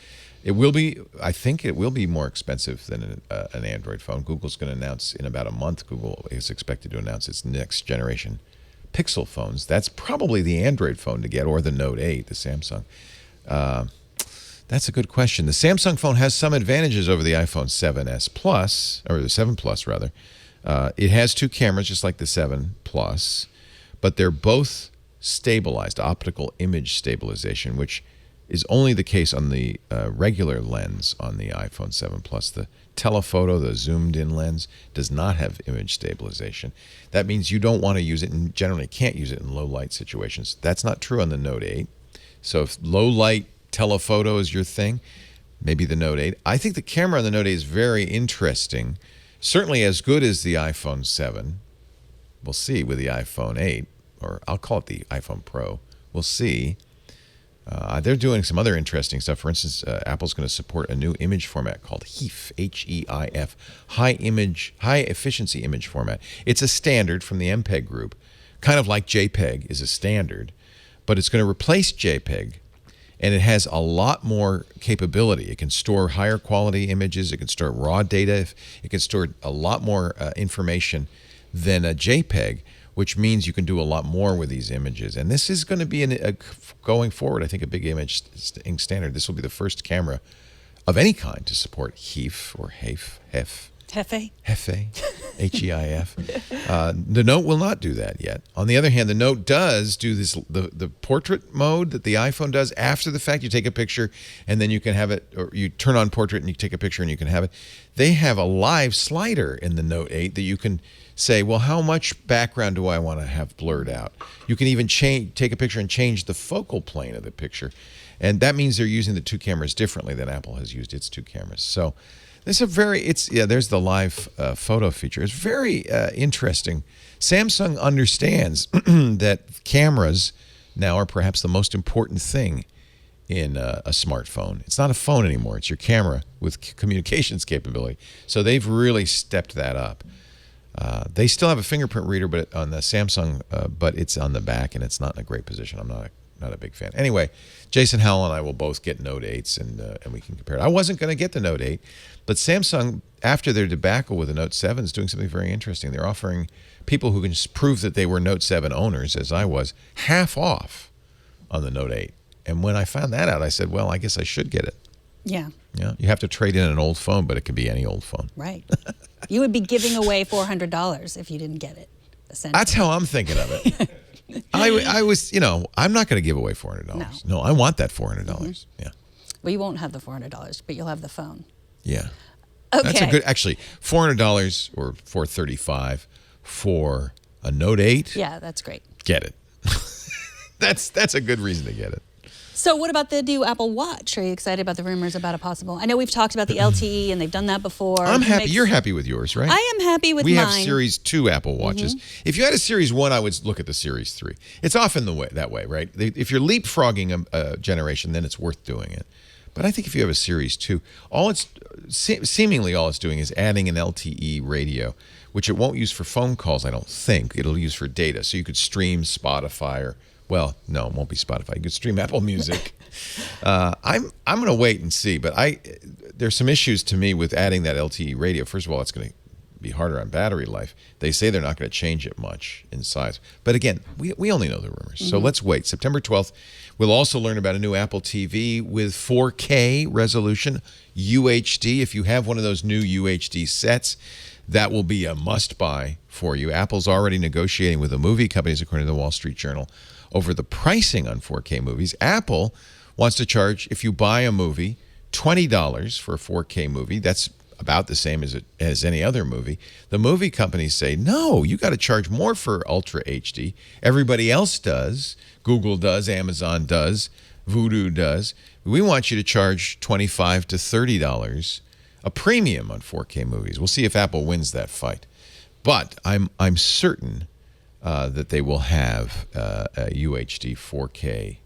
E: It will be, I think it will be more expensive than an Android phone. Google's going to announce in about a month, Google is expected to announce its next generation Pixel phones. That's probably the Android phone to get, or the Note 8, the Samsung. That's a good question. The Samsung phone has some advantages over the iPhone 7S Plus, or the 7 Plus rather. It has two cameras just like the 7 Plus, but they're both stabilized, optical image stabilization, which is only the case on the regular lens on the iPhone 7 Plus. The telephoto, the zoomed-in lens, does not have image stabilization. That means you don't want to use it, and generally can't use it in low-light situations. That's not true on the Note 8. So if low-light telephoto is your thing, maybe the Note 8. I think the camera on the Note 8 is very interesting. Certainly as good as the iPhone 7. We'll see with the iPhone 8, or I'll call it the iPhone Pro. We'll see. They're doing some other interesting stuff. For instance, Apple's going to support a new image format called HEIF, H-E-I-F, high efficiency image format. It's a standard from the MPEG group, kind of like JPEG is a standard, but it's going to replace JPEG. And it has a lot more capability. It can store higher quality images. It can store raw data. It can store a lot more information than a JPEG, which means you can do a lot more with these images. And this is going to be, going forward, I think, a big image standard. This will be the first camera of any kind to support HEIF or HEIF.
D: Hefe?
E: Hefe, H-E-I-F. The Note will not do that yet. On the other hand, the Note does do this the portrait mode that the iPhone does after the fact. You take a picture and then you can have it, or you turn on portrait and you take a picture and you can have it. They have a live slider in the Note 8 that you can say, well, how much background do I want to have blurred out? You can even take a picture and change the focal plane of the picture. And that means they're using the two cameras differently than Apple has used its two cameras. So there's there's the live photo feature. It's very interesting. Samsung understands that cameras now are perhaps the most important thing in a smartphone. It's not a phone anymore. It's your camera with communications capability. So they've really stepped that up. They still have a fingerprint reader, but on the Samsung, but it's on the back and it's not in a great position. I'm not a big fan. Anyway, Jason Howell and I will both get Note 8s and we can compare it. I wasn't going to get the Note 8, but Samsung, after their debacle with the Note 7, is doing something very interesting. They're offering people who can just prove that they were Note 7 owners, as I was, half off on the Note 8. And when I found that out, I said, well, I guess I should get it.
D: Yeah.
E: Yeah, you have to trade in an old phone, but it could be any old phone.
D: Right. You would be giving away $400 if you didn't get it, essentially.
E: That's how I'm thinking of it. I was, I'm not going to give away $400. No, I want that $400. Mm-hmm. Yeah.
D: Well, you won't have the $400, but you'll have the phone.
E: Yeah.
D: Okay.
E: That's a good, actually, $400 or $435 for a Note 8.
D: Yeah, that's great.
E: Get it. That's a good reason to get it.
D: So what about the new Apple Watch? Are you excited about the rumors about a possible? I know we've talked about the LTE and they've done that before.
E: I'm happy. You're happy with yours, right?
D: I am happy with mine.
E: We have Series 2 Apple Watches. Mm-hmm. If you had a Series 1, I would look at the Series 3. It's often that way, right? If you're leapfrogging a generation, then it's worth doing it. But I think if you have a Series 2, seemingly all it's doing is adding an LTE radio, which it won't use for phone calls, I don't think. It'll use for data. So you could stream Spotify or, well, no, it won't be Spotify. You could stream Apple Music. I'm going to wait and see, but there's some issues to me with adding that LTE radio. First of all, it's going to be harder on battery life. They say they're not going to change it much in size. But again, we only know the rumors. Mm-hmm. So let's wait. September 12th, we'll also learn about a new Apple TV with 4K resolution, UHD. If you have one of those new UHD sets, that will be a must-buy for you. Apple's already negotiating with the movie companies, according to the Wall Street Journal, over the pricing on 4K movies. Apple wants to charge, if you buy a movie, $20 for a 4K movie. That's about the same as any other movie. The movie companies say, no, you got to charge more for Ultra HD. Everybody else does. Google does. Amazon does. Vudu does. We want you to charge $25 to $30 a premium on 4K movies. We'll see if Apple wins that fight. But I'm certain that they will have a UHD 4K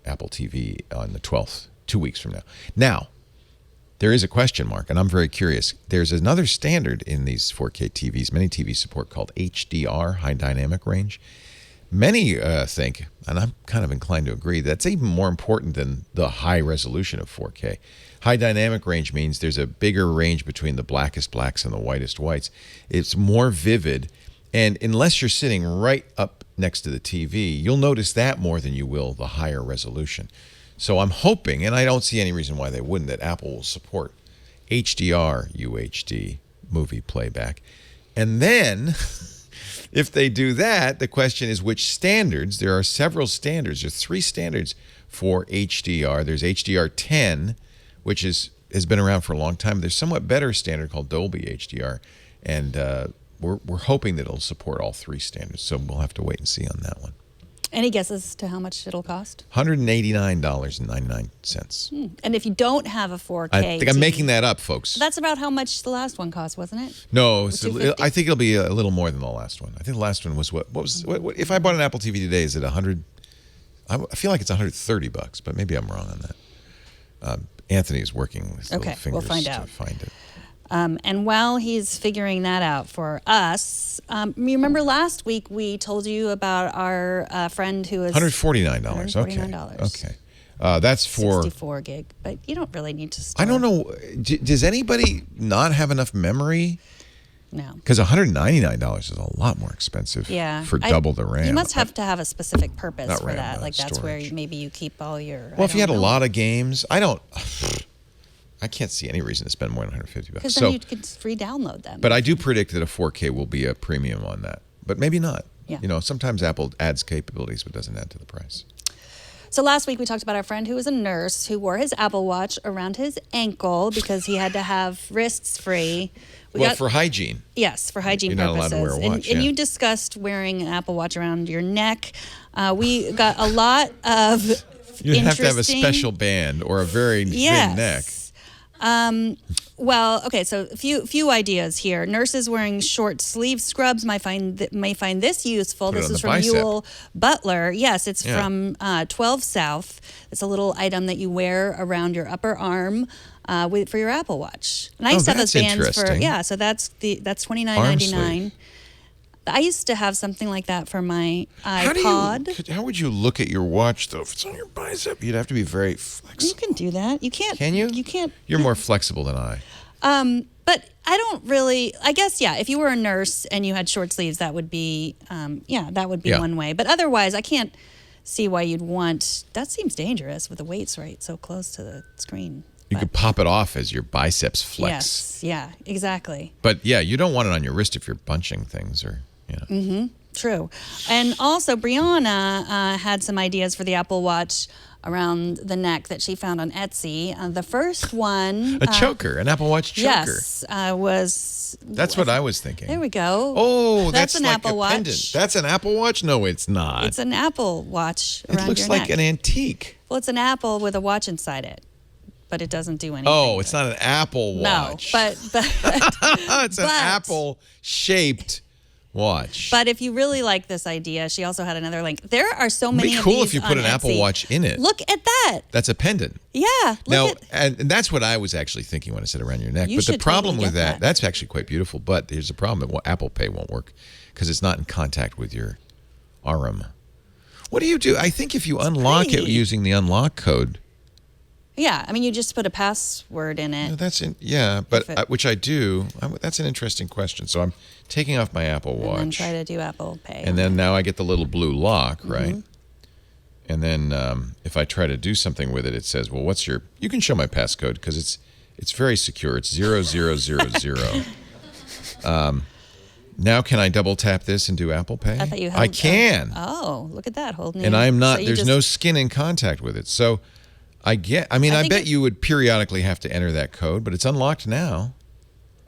E: Apple TV on the 12th, 2 weeks from now. Now, there is a question mark, and I'm very curious. There's another standard in these 4K TVs, many TVs support, called HDR, High Dynamic Range. Many think, and I'm kind of inclined to agree, that's even more important than the high resolution of 4K. High dynamic range means there's a bigger range between the blackest blacks and the whitest whites. It's more vivid, and unless you're sitting right up next to the TV, you'll notice that more than you will the higher resolution. So I'm hoping, and I don't see any reason why they wouldn't, that Apple will support HDR UHD movie playback. And then, if they do that, the question is which standards. There are several standards. There's 3 standards for HDR. There's HDR 10, which has been around for a long time. There's a somewhat better standard called Dolby HDR, and we're hoping that it'll support all 3 standards. So we'll have to wait and see on that one.
D: Any guesses to how much it'll cost?
E: $189.99.
D: And if you don't have a 4K
E: I think I'm making that up, folks.
D: That's about how much the last one cost, wasn't it?
E: No, I think it'll be a little more than the last one. I think the last one was what if I bought an Apple TV today, is it 100? I feel like it's $130, but maybe I'm wrong on that. Anthony is working with little fingers
D: we'll find out.
E: to find it.
D: And while he's figuring that out for us, you remember last week we told you about our friend who was
E: $149.
D: $149.
E: Okay. That's for
D: 64 gig, but you don't really need to store.
E: I don't know. Does anybody not have enough memory?
D: No.
E: Because $199 is a lot more expensive for double the RAM.
D: You must have to have a specific purpose for
E: RAM,
D: that. Like that's
E: storage.
D: where maybe you keep all your.
E: Well, if you had a lot of games, I can't see any reason to spend more than $150.
D: Because then you could re-download them.
E: But I do predict that a 4K will be a premium on that. But maybe not.
D: Yeah.
E: You know, sometimes Apple adds capabilities but doesn't add to the price.
D: So last week we talked about our friend who was a nurse who wore his Apple Watch around his ankle because he had to have wrists free.
E: For hygiene.
D: Yes, for hygiene
E: You're
D: purposes.
E: Not allowed to wear a watch,
D: and you discussed wearing an Apple Watch around your neck. We got a lot of
E: You have to have a special band or a very thin neck.
D: Well, okay, so a few ideas here. Nurses wearing short sleeve scrubs may find this useful.
E: Put it
D: This
E: on
D: is
E: the
D: from
E: bicep.
D: Ewell Butler. Yes, it's
E: Yeah.
D: from 12 South. It's a little item that you wear around your upper arm for your Apple Watch. And I used to have those
E: that's
D: bands for
E: interesting.
D: so that's $29.99.
E: Arm sleeve.
D: I used to have something like that for my
E: How
D: iPod.
E: how would you look at your watch though if it's on your bicep? You'd have to be very
D: You
E: flexible.
D: can do that. You can't.
E: Can you?
D: You can't.
E: You're more flexible than I.
D: But I don't really. I guess if you were a nurse and you had short sleeves, that would be that would be
E: Yeah.
D: one way. But otherwise, I can't see why you'd want. That seems dangerous with the weights right so close to the screen.
E: You
D: But
E: could pop it off as your biceps flex.
D: yes, yeah, exactly.
E: But yeah, you don't want it on your wrist if you're bunching things or
D: True. And also, Brianna had some ideas for the Apple Watch around the neck that she found on Etsy. The first one,
E: a choker, an Apple Watch choker.
D: yes, was.
E: That's what I was thinking.
D: There we go.
E: Oh, that's
D: an
E: like
D: Apple
E: a
D: Watch.
E: pendant. That's an Apple Watch? No, it's not.
D: It's an Apple Watch
E: it
D: around
E: looks
D: your
E: like
D: neck.
E: an antique.
D: Well, it's an Apple with a watch inside it, but it doesn't do anything.
E: Oh, it's not an Apple Watch.
D: No, but
E: it's an Apple shaped watch.
D: but if you really like this idea, she also had another link. There are so many.
E: It'd be
D: of
E: cool
D: these
E: if you
D: on
E: put an Apple
D: Etsy.
E: Watch in it.
D: Look at that.
E: That's a pendant.
D: Yeah.
E: Now,
D: Look at.
E: and that's what I was actually thinking when I said around your neck.
D: You
E: But the
D: should
E: problem
D: totally
E: with
D: get
E: that,
D: that.
E: that's actually quite beautiful. But there's a problem that Apple Pay won't work because it's not in contact with your arm. What do you do? I think if you unlock it
D: pretty.
E: using the unlock code,
D: Yeah, I mean, you just put a password in it.
E: but
D: If it-
E: which I do. That's an interesting question. So I'm taking off my Apple
D: And then
E: Watch,
D: try to do Apple Pay.
E: and then now I get the little blue lock, right?
D: Mm-hmm.
E: And then if I try to do something with it, it says, "Well, what's your?" You can show my passcode because it's very secure. It's 0000. Now can I double tap this and do Apple Pay?
D: I thought you held,
E: I can.
D: Oh, look at that, holding.
E: And I'm not.
D: So you
E: There's
D: just-
E: no skin in contact with it. So I
D: think
E: bet
D: it-
E: you would periodically have to enter that code, but it's unlocked now.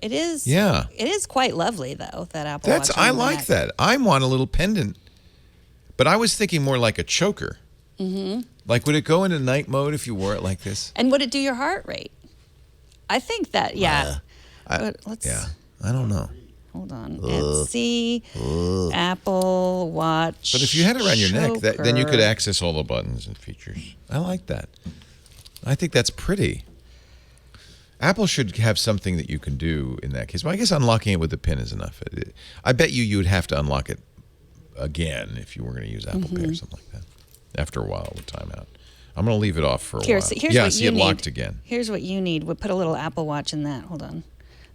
D: It is.
E: Yeah.
D: It is quite lovely, though. That Apple
E: That's
D: Watch.
E: I
D: on the
E: like
D: neck.
E: that. I want a little pendant, but I was thinking more like a choker. Mm-hmm. Like, would it go into night mode if you wore it like this?
D: And would it do your heart rate? I think that. Yeah. But let's.
E: Yeah, I don't know.
D: Hold on. Etsy, Apple Watch.
E: But if you had it around your neck, then you could
D: choker.
E: access all the buttons and features. I like that. I think that's pretty. Apple should have something that you can do in that case. Well, I guess unlocking it with the pin is enough. I bet you would have to unlock it again if you were going to use Apple Pay
D: Mm-hmm.
E: or something like that. After a while, it would time out. I'm going to leave it off for a
D: Here,
E: while.
D: see, here's
E: yeah,
D: what
E: see
D: you
E: it
D: need.
E: locked again.
D: Here's what you need. We'll put a little Apple Watch in that. Hold on.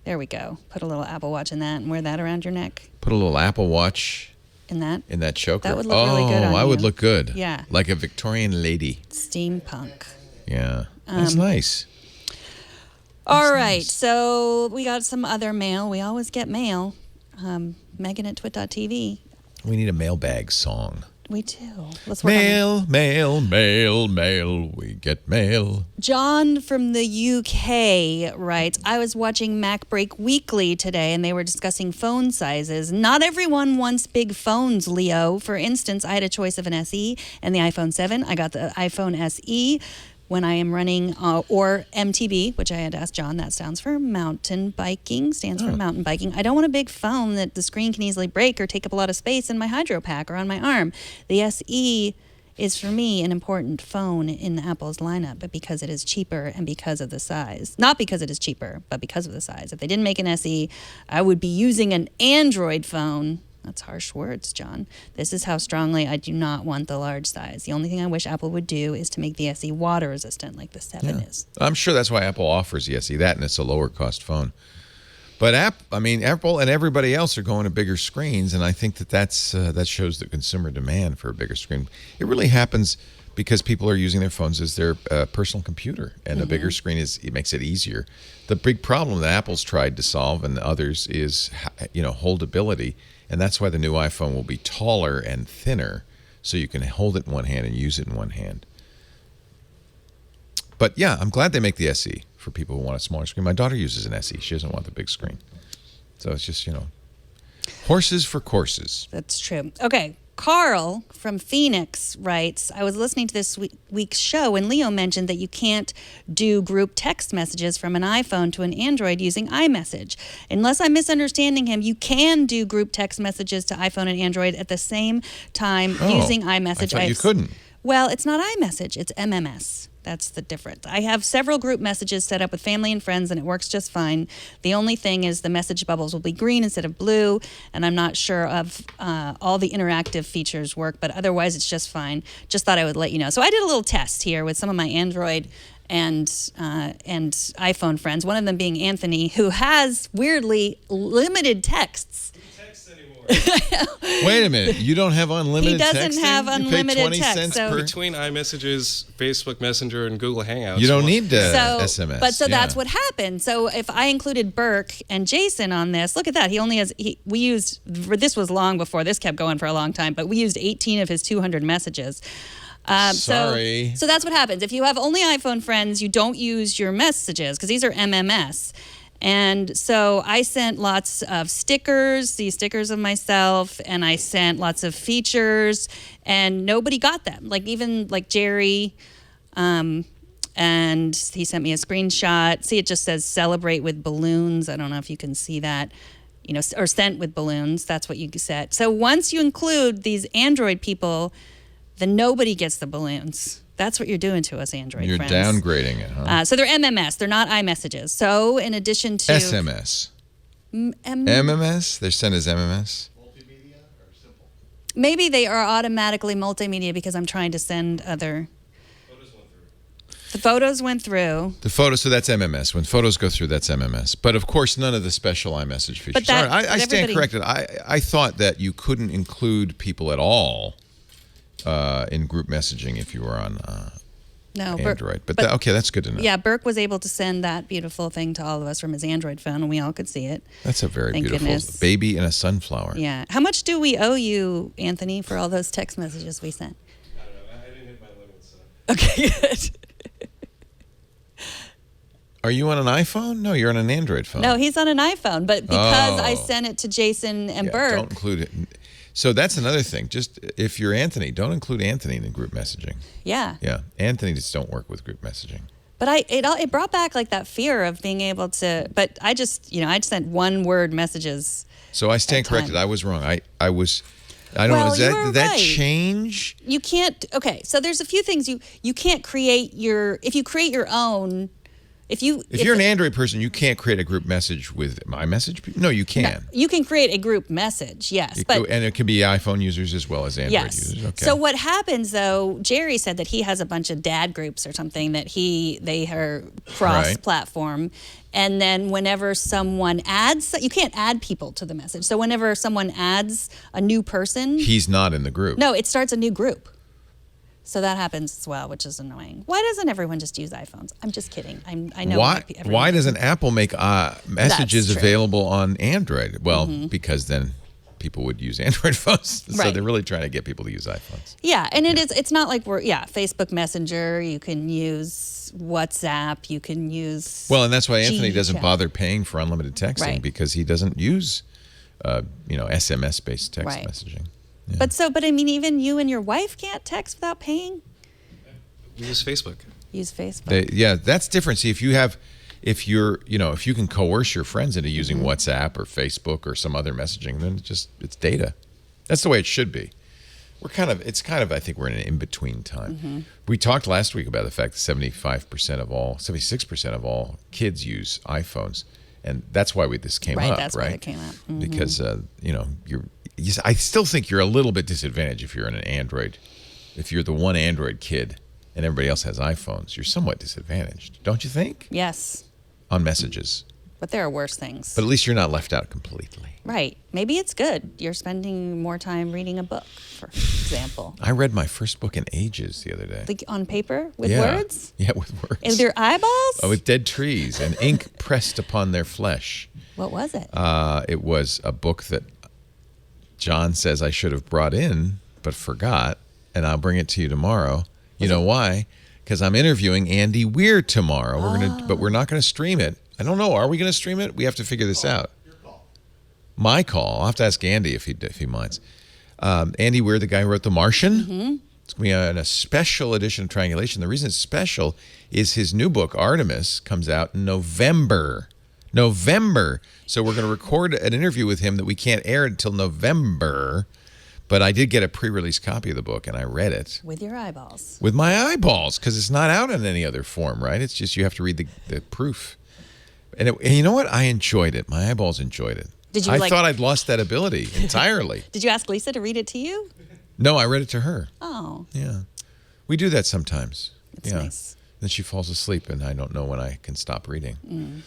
D: There we go. Put a little Apple Watch in that and wear that around your neck.
E: Put a little Apple Watch
D: In that.
E: in that choker.
D: That would look really good on
E: I would
D: you.
E: look good.
D: Yeah.
E: Like a Victorian lady.
D: Steampunk.
E: Yeah. That's nice.
D: All right. So we got some other mail. We always get mail. Megan at twit.tv.
E: We need a mailbag song.
D: We do. Let's work on it.
E: Mail, we get mail.
D: John from the UK writes, I was watching Mac Break Weekly today and they were discussing phone sizes. Not everyone wants big phones, Leo. For instance, I had a choice of an SE and the iPhone 7. I got the iPhone SE when I am running, or MTB, which I had asked John, that stands for mountain biking, stands for mountain biking. I don't want a big phone that the screen can easily break or take up a lot of space in my Hydro Pack or on my arm. The SE is for me an important phone in Apple's lineup, but because it is cheaper and because of the size. Not because it is cheaper, but because of the size. If they didn't make an SE, I would be using an Android phone. That's harsh words, John. This is how strongly I do not want the large size. The only thing I wish Apple would do is to make the SE water resistant like the 7 is.
E: I'm sure that's why Apple offers the SE, that and it's a lower cost phone. But Apple and everybody else are going to bigger screens, and I think that shows the consumer demand for a bigger screen. It really happens because people are using their phones as their personal computer, and a bigger screen it makes it easier. The big problem that Apple's tried to solve and others is holdability, and that's why the new iPhone will be taller and thinner, so you can hold it in one hand and use it in one hand. But yeah, I'm glad they make the SE for people who want a smaller screen. My daughter uses an SE. She doesn't want the big screen. So it's just, horses for courses.
D: That's true. Okay. Carl from Phoenix writes, I was listening to this week's show and Leo mentioned that you can't do group text messages from an iPhone to an Android using iMessage. Unless I'm misunderstanding him, you can do group text messages to iPhone and Android at the same time using iMessage.
E: I thought you couldn't.
D: Well, it's not iMessage, it's MMS. That's the difference. I have several group messages set up with family and friends, and it works just fine. The only thing is the message bubbles will be green instead of blue, and I'm not sure of all the interactive features work, but otherwise it's just fine. Just thought I would let you know. So I did a little test here with some of my Android and iPhone friends, one of them being Anthony, who has, weirdly, limited texts.
E: Wait a minute. You don't have unlimited texting?
D: He doesn't have unlimited
E: you pay 20
D: text.
E: cents
D: So
E: per...
A: Between iMessages, Facebook Messenger, and Google Hangouts.
E: You don't need
D: But
E: SMS.
D: that's what happened. So if I included Burke and Jason on this, look at that. He only has, we used, this was long before, this kept going for a long time, but we used 18 of his 200 messages.
E: Sorry.
D: So that's what happens. If you have only iPhone friends, you don't use your messages because these are MMS. And so I sent lots of stickers, these stickers of myself, and I sent lots of features, and nobody got them. Like even like Jerry, and he sent me a screenshot. See, it just says celebrate with balloons. I don't know if you can see that, or sent with balloons. That's what you set. So once you include these Android people, then nobody gets the balloons. That's what you're doing to us, Android
E: You're
D: friends.
E: downgrading it, huh?
D: So they're MMS. They're not iMessages. So in addition to...
E: SMS. MMS? They're sent as MMS?
F: Multimedia or simple?
D: Maybe they are automatically multimedia because I'm trying to send other... The photos went through.
E: The photos, so that's MMS. When photos go through, that's MMS. But of course, none of the special iMessage features.
D: But that-
E: All right, I stand
D: everybody-
E: corrected. I thought that you couldn't include people at all in group messaging if you were on Android. But okay, that's good to know.
D: Yeah, Burke was able to send that beautiful thing to all of us from his Android phone, and we all could see it.
E: That's a very
D: Thank
E: beautiful
D: goodness.
E: baby in a sunflower.
D: Yeah. How much do we owe you, Anthony, for all those text messages we sent?
A: I don't know. I didn't hit my limit, so.
D: Okay, good.
E: Are you on an iPhone? No, you're on an Android phone.
D: No, he's on an iPhone, but because I
E: Oh.
D: sent it to Jason and
E: Yeah,
D: Burke...
E: don't include it. So that's another thing. Just if you're Anthony, don't include Anthony in group messaging.
D: Yeah.
E: Yeah, Anthony just don't work with group messaging.
D: But it brought back like that fear of being able to... But I just, I sent one-word messages.
E: So I stand
D: At time.
E: corrected. I was wrong. I don't know.
D: Well,
E: Does
D: you
E: that,
D: were
E: did that
D: right.
E: change?
D: You can't... Okay, so there's a few things you can't create your... If you create your own... If
E: If you're an Android person, you can't create a group message with iMessage. No, you can.
D: You can create a group message, yes.
E: And it can be iPhone users as well as Android
D: Yes.
E: users. Okay.
D: So what happens though? Jerry said that he has a bunch of dad groups or something that they are cross-platform, and then whenever someone adds, you can't add people to the message. So whenever someone adds a new person,
E: He's not in the group.
D: no, it starts a new group. So that happens as well, which is annoying. Why doesn't everyone just use iPhones? I'm just kidding. I know.
E: Why doesn't Apple make messages
D: That's true.
E: available on Android? Well, because then people would use Android phones. So
D: Right.
E: they're really trying to get people to use iPhones.
D: Yeah, and it's not like Facebook Messenger. You can use WhatsApp. You can use.
E: Well, and that's why Anthony doesn't
D: Gchat.
E: bother paying for unlimited texting
D: Right.
E: because he doesn't use, SMS-based text
D: Right.
E: messaging.
D: But I mean, even you and your wife can't text without paying.
A: We use Facebook.
D: Use Facebook.
E: That's different. See, if you can coerce your friends into using WhatsApp or Facebook or some other messaging, then it's data. That's the way it should be. I think we're in an in-between time. We talked last week about the fact that 76% of all kids use iPhones, and that's why this came
D: Right,
E: up,
D: that's why it came up.
E: Because I still think you're a little bit disadvantaged if you're in an Android. If you're the one Android kid and everybody else has iPhones, you're somewhat disadvantaged, don't you think?
D: Yes,
E: On messages.
D: but there are worse things.
E: But at least you're not left out completely.
D: Right. Maybe it's good. You're spending more time reading a book, for example.
E: I read my first book in ages the other day.
D: Like on paper with
E: Yeah.
D: words?
E: Yeah, with words.
D: And their eyeballs?
E: With dead trees and ink pressed upon their flesh.
D: What was it?
E: It was a book that John says I should have brought in, but forgot, and I'll bring it to you tomorrow. You know why? Because I'm interviewing Andy Weir tomorrow. But we're not going to stream it. I don't know. Are we going to stream it? We have to figure this out.
F: Your call.
E: My call. I'll have to ask Andy if he minds. Andy Weir, the guy who wrote The Martian. Mm-hmm. It's going to be a special edition of Triangulation. The reason it's special is his new book, Artemis, comes out in November. So we're going to record an interview with him that we can't air until November. But I did get a pre-release copy of the book, and I read it.
D: With your eyeballs.
E: With my eyeballs, because it's not out in any other form, right? It's just you have to read the proof. And you know what? I enjoyed it. My eyeballs enjoyed it. I thought I'd lost that ability entirely.
D: Did you ask Lisa to read it to you?
E: No, I read it to her.
D: Oh.
E: Yeah. We do that sometimes.
D: It's nice.
E: Then she falls asleep, and I don't know when I can stop reading.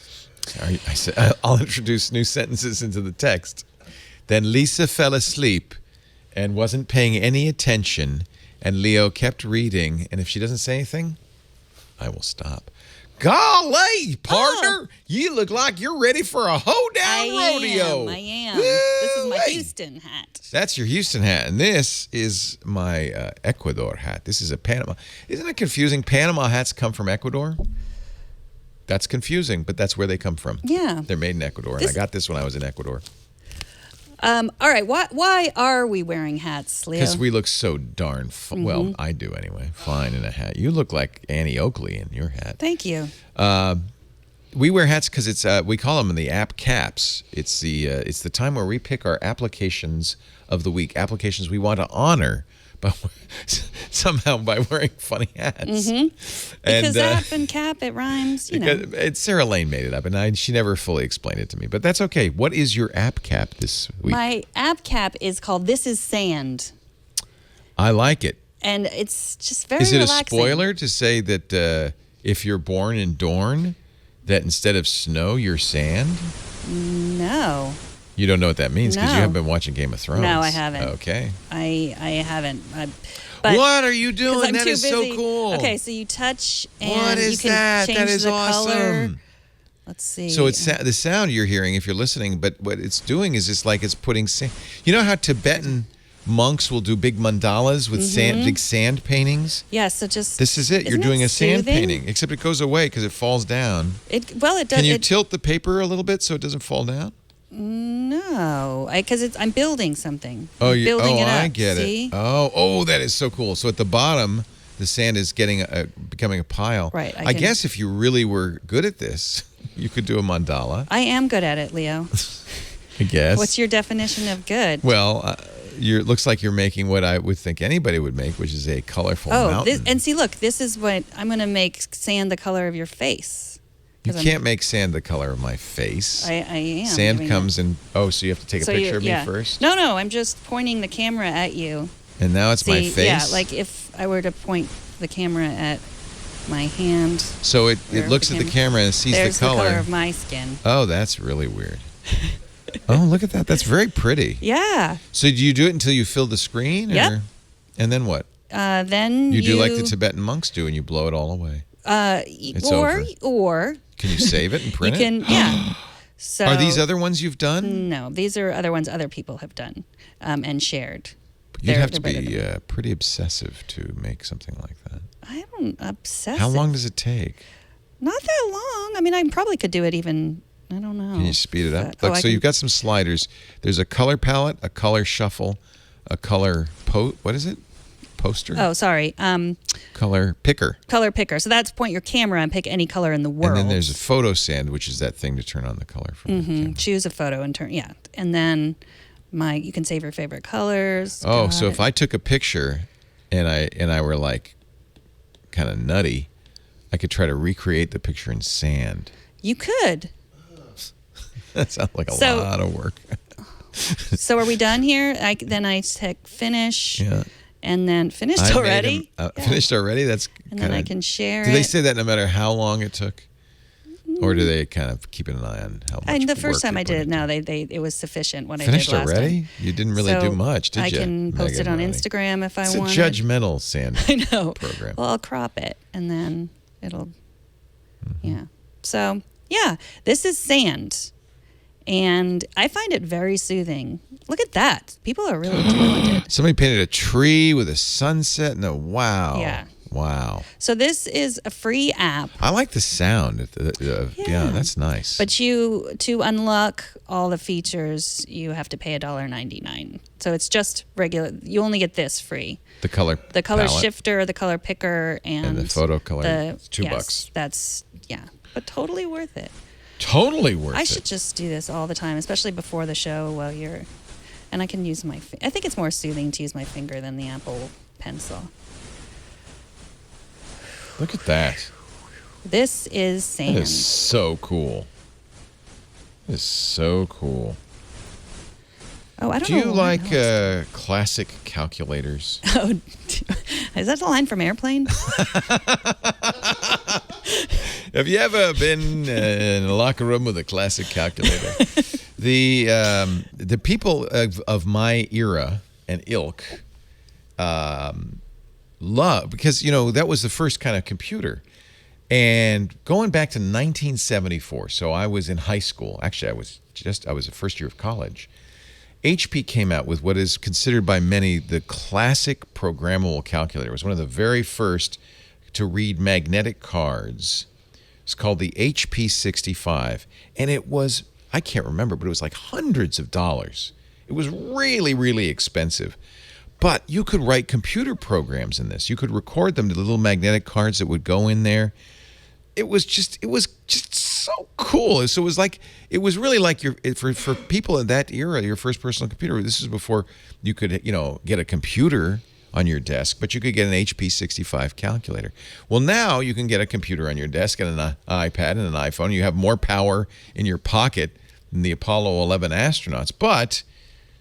E: Sorry, I said, I'll introduce new sentences into the text. Then Lisa fell asleep and wasn't paying any attention, and Leo kept reading, and if she doesn't say anything, I will stop. Golly, partner, you look like you're ready for a hoedown rodeo.
D: I am. This is my Houston hat.
E: That's your Houston hat, and this is my Ecuador hat. This is a Panama. Isn't it confusing? Panama hats come from Ecuador? That's confusing, but that's where they come from.
D: Yeah.
E: They're made in Ecuador, and I got this when I was in Ecuador.
D: All right, why are we wearing hats, Leo?
E: Because we look so darn well, I do anyway, fine in a hat. You look like Annie Oakley in your hat.
D: Thank you.
E: We wear hats because it's we call them the app caps. It's the time where we pick our applications of the week, applications we want to honor, but somehow by wearing funny hats.
D: Because app and cap, it rhymes. You know.
E: Sarah Lane made it up, and she never fully explained it to me. But that's okay. What is your app cap this week?
D: My app cap is called "This Is Sand."
E: I like it.
D: And it's just very
E: relaxing. Is it
D: relaxing.
E: a spoiler to say that if you're born in Dorne, that instead of snow, you're sand?
D: No.
E: You don't know what that means because
D: No.
E: you haven't been watching Game of Thrones.
D: No, I haven't.
E: Okay.
D: I haven't. But
E: what are you doing?
D: I'm
E: That
D: too
E: is
D: busy.
E: so cool.
D: Okay, so you touch and
E: What is
D: you can
E: that?
D: change
E: That is
D: the
E: awesome.
D: color. Let's see.
E: So it's the sound you're hearing if you're listening, but what it's doing is it's like it's putting sand. You know how Tibetan monks will do big mandalas with sand, big sand paintings?
D: Yeah, so just
E: This is it. You're
D: isn't
E: doing
D: it
E: a sand
D: soothing?
E: painting, except it goes away because it falls down.
D: It does.
E: Can you tilt the paper a little bit so it doesn't fall down?
D: No, because I'm building something.
E: Oh,
D: I'm building it up.
E: I get
D: See?
E: it. Oh, that is so cool. So at the bottom, the sand is becoming a pile.
D: Right,
E: I guess if you really were good at this, you could do a mandala.
D: I am good at it, Leo.
E: I guess.
D: What's your definition of good?
E: Well, it looks like you're making what I would think anybody would make, which is a colorful mountain.
D: And see, look, this is what I'm going to make sand the color of your face.
E: You can't make sand the color of my face.
D: I am.
E: Sand comes in. Oh, so you have to take a picture of me first?
D: No, I'm just pointing the camera at you.
E: And now it's my face?
D: Yeah, like if I were to point the camera at my hand.
E: So it looks at the camera and sees
D: There's
E: the color.
D: the color of my skin.
E: Oh, that's really weird. Oh, look at that. That's very pretty.
D: Yeah.
E: So do you do it until you fill the screen?
D: Yep.
E: And then what?
D: Then
E: you do like the Tibetan monks do and you blow it all away.
D: Or
E: can you save it and print it?
D: Yeah. So
E: are these other ones you've done?
D: No, these are other ones other people have done and shared.
E: You'd have to be pretty obsessive to make something like that.
D: I don't obsessive.
E: How long does it take?
D: Not that long. I mean, I probably could do it even. I don't know.
E: Can you speed it up? Look, so you've got some sliders. There's a color palette, a color shuffle, a color what is it? Poster?
D: Oh, sorry.
E: Color picker.
D: Color picker. So that's point your camera and pick any color in the world.
E: And then there's a photo sand, which is that thing to turn on the color from the camera.
D: Choose a photo and turn. Yeah. And then you can save your favorite colors.
E: Oh, so if I took a picture and I were like kind of nutty, I could try to recreate the picture in sand.
D: You could.
E: That sounds like a lot of work.
D: So are we done here? Then I click finish.
E: Yeah.
D: And then finished already?
E: Finished already? That's
D: and then I can share
E: Do they say that no matter how long it took? Or do they kind of keep an eye on how much
D: And the first
E: work
D: time
E: you
D: I
E: put
D: did it,
E: into
D: no, it was sufficient what
E: Finished
D: I did last
E: already?
D: time.
E: You didn't really do much, did you?
D: I can post it on Instagram if I want.
E: It's a judgmental sand
D: I know.
E: program.
D: Well, I'll crop it and then it'll, yeah. So, yeah, this is sand. And I find it very soothing. Look at that. People are really talented.
E: Somebody painted a tree with a sunset and wow.
D: Yeah.
E: Wow.
D: So this is a free app.
E: I like the sound. Yeah, that's nice.
D: But to unlock all the features, you have to pay $1.99. So it's just regular. You only get this free.
E: the color
D: color
E: palette
D: shifter, the color picker, and
E: the photo color. It's $2.
D: Yes, that's but totally worth it.
E: Totally worth it.
D: I should just do this all the time, especially before the show while you're. And I can use I think it's more soothing to use my finger than the Apple Pencil.
E: Look at that.
D: This is sand.
E: That is so cool. That is so cool.
D: Oh, I don't
E: Do
D: know.
E: you like classic calculators?
D: Oh, is that the line from Airplane?
E: Have you ever been in a locker room with a classic calculator? The people of my era and ilk love, because that was the first kind of computer. And going back to 1974, so I was in high school. Actually, I was the first year of college. HP came out with what is considered by many the classic programmable calculator. It was one of the very first to read magnetic cards. It's called the HP 65, and it was, I can't remember, but it was like hundreds of dollars. It was really, really expensive. But you could write computer programs in this. You could record them to the little magnetic cards that would go in there. It was just so cool. So it was really like for people in that era, your first personal computer. This is before you could get a computer on your desk, but you could get an HP 65 calculator. Well, now you can get a computer on your desk and an iPad and an iPhone. You have more power in your pocket than the Apollo 11 astronauts. But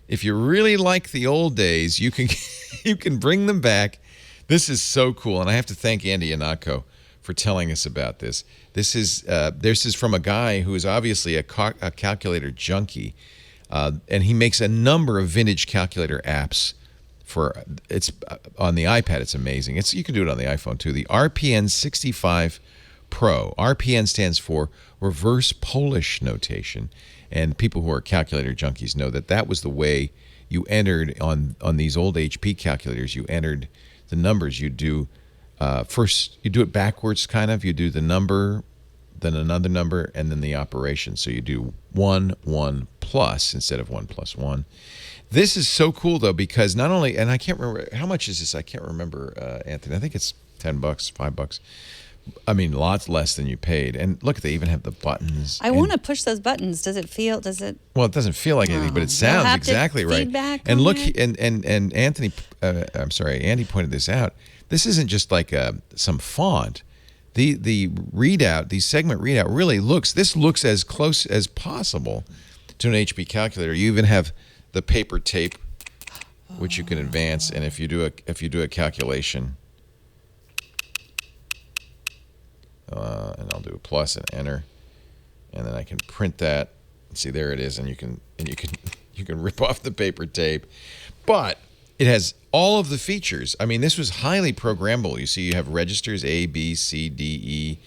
E: if you really like the old days, you can bring them back. This is so cool, and I have to thank Andy Ihnatko for telling us about this. This is from a guy who is obviously a calculator junkie, and he makes a number of vintage calculator apps. It's on the iPad. It's amazing. You can do it on the iPhone too. The RPN 65 Pro. RPN stands for reverse Polish notation, and people who are calculator junkies know that was the way you entered on these old HP calculators. You entered the numbers. You do first. You do it backwards, kind of. You do the number, then another number, and then the operation. So you do 1 1 plus instead of 1 plus 1. This is so cool, though, because not only, and I can't remember, how much is this? I can't remember, Anthony. I think it's $10, $5. I mean, lots less than you paid. And look, they even have the buttons.
D: I want to push those buttons. Does it?
E: Well, it doesn't feel like anything, but it sounds exactly right. And look, and Anthony, Andy pointed this out. This isn't just like some font. The readout, the segment readout really looks as close as possible to an HP calculator. You even have the paper tape, which you can advance, and if you do a calculation, and I'll do a plus and enter, and then I can print that. See, there it is, and you can rip off the paper tape, but it has all of the features. I mean, this was highly programmable. You see, you have registers A, B, C, D, E.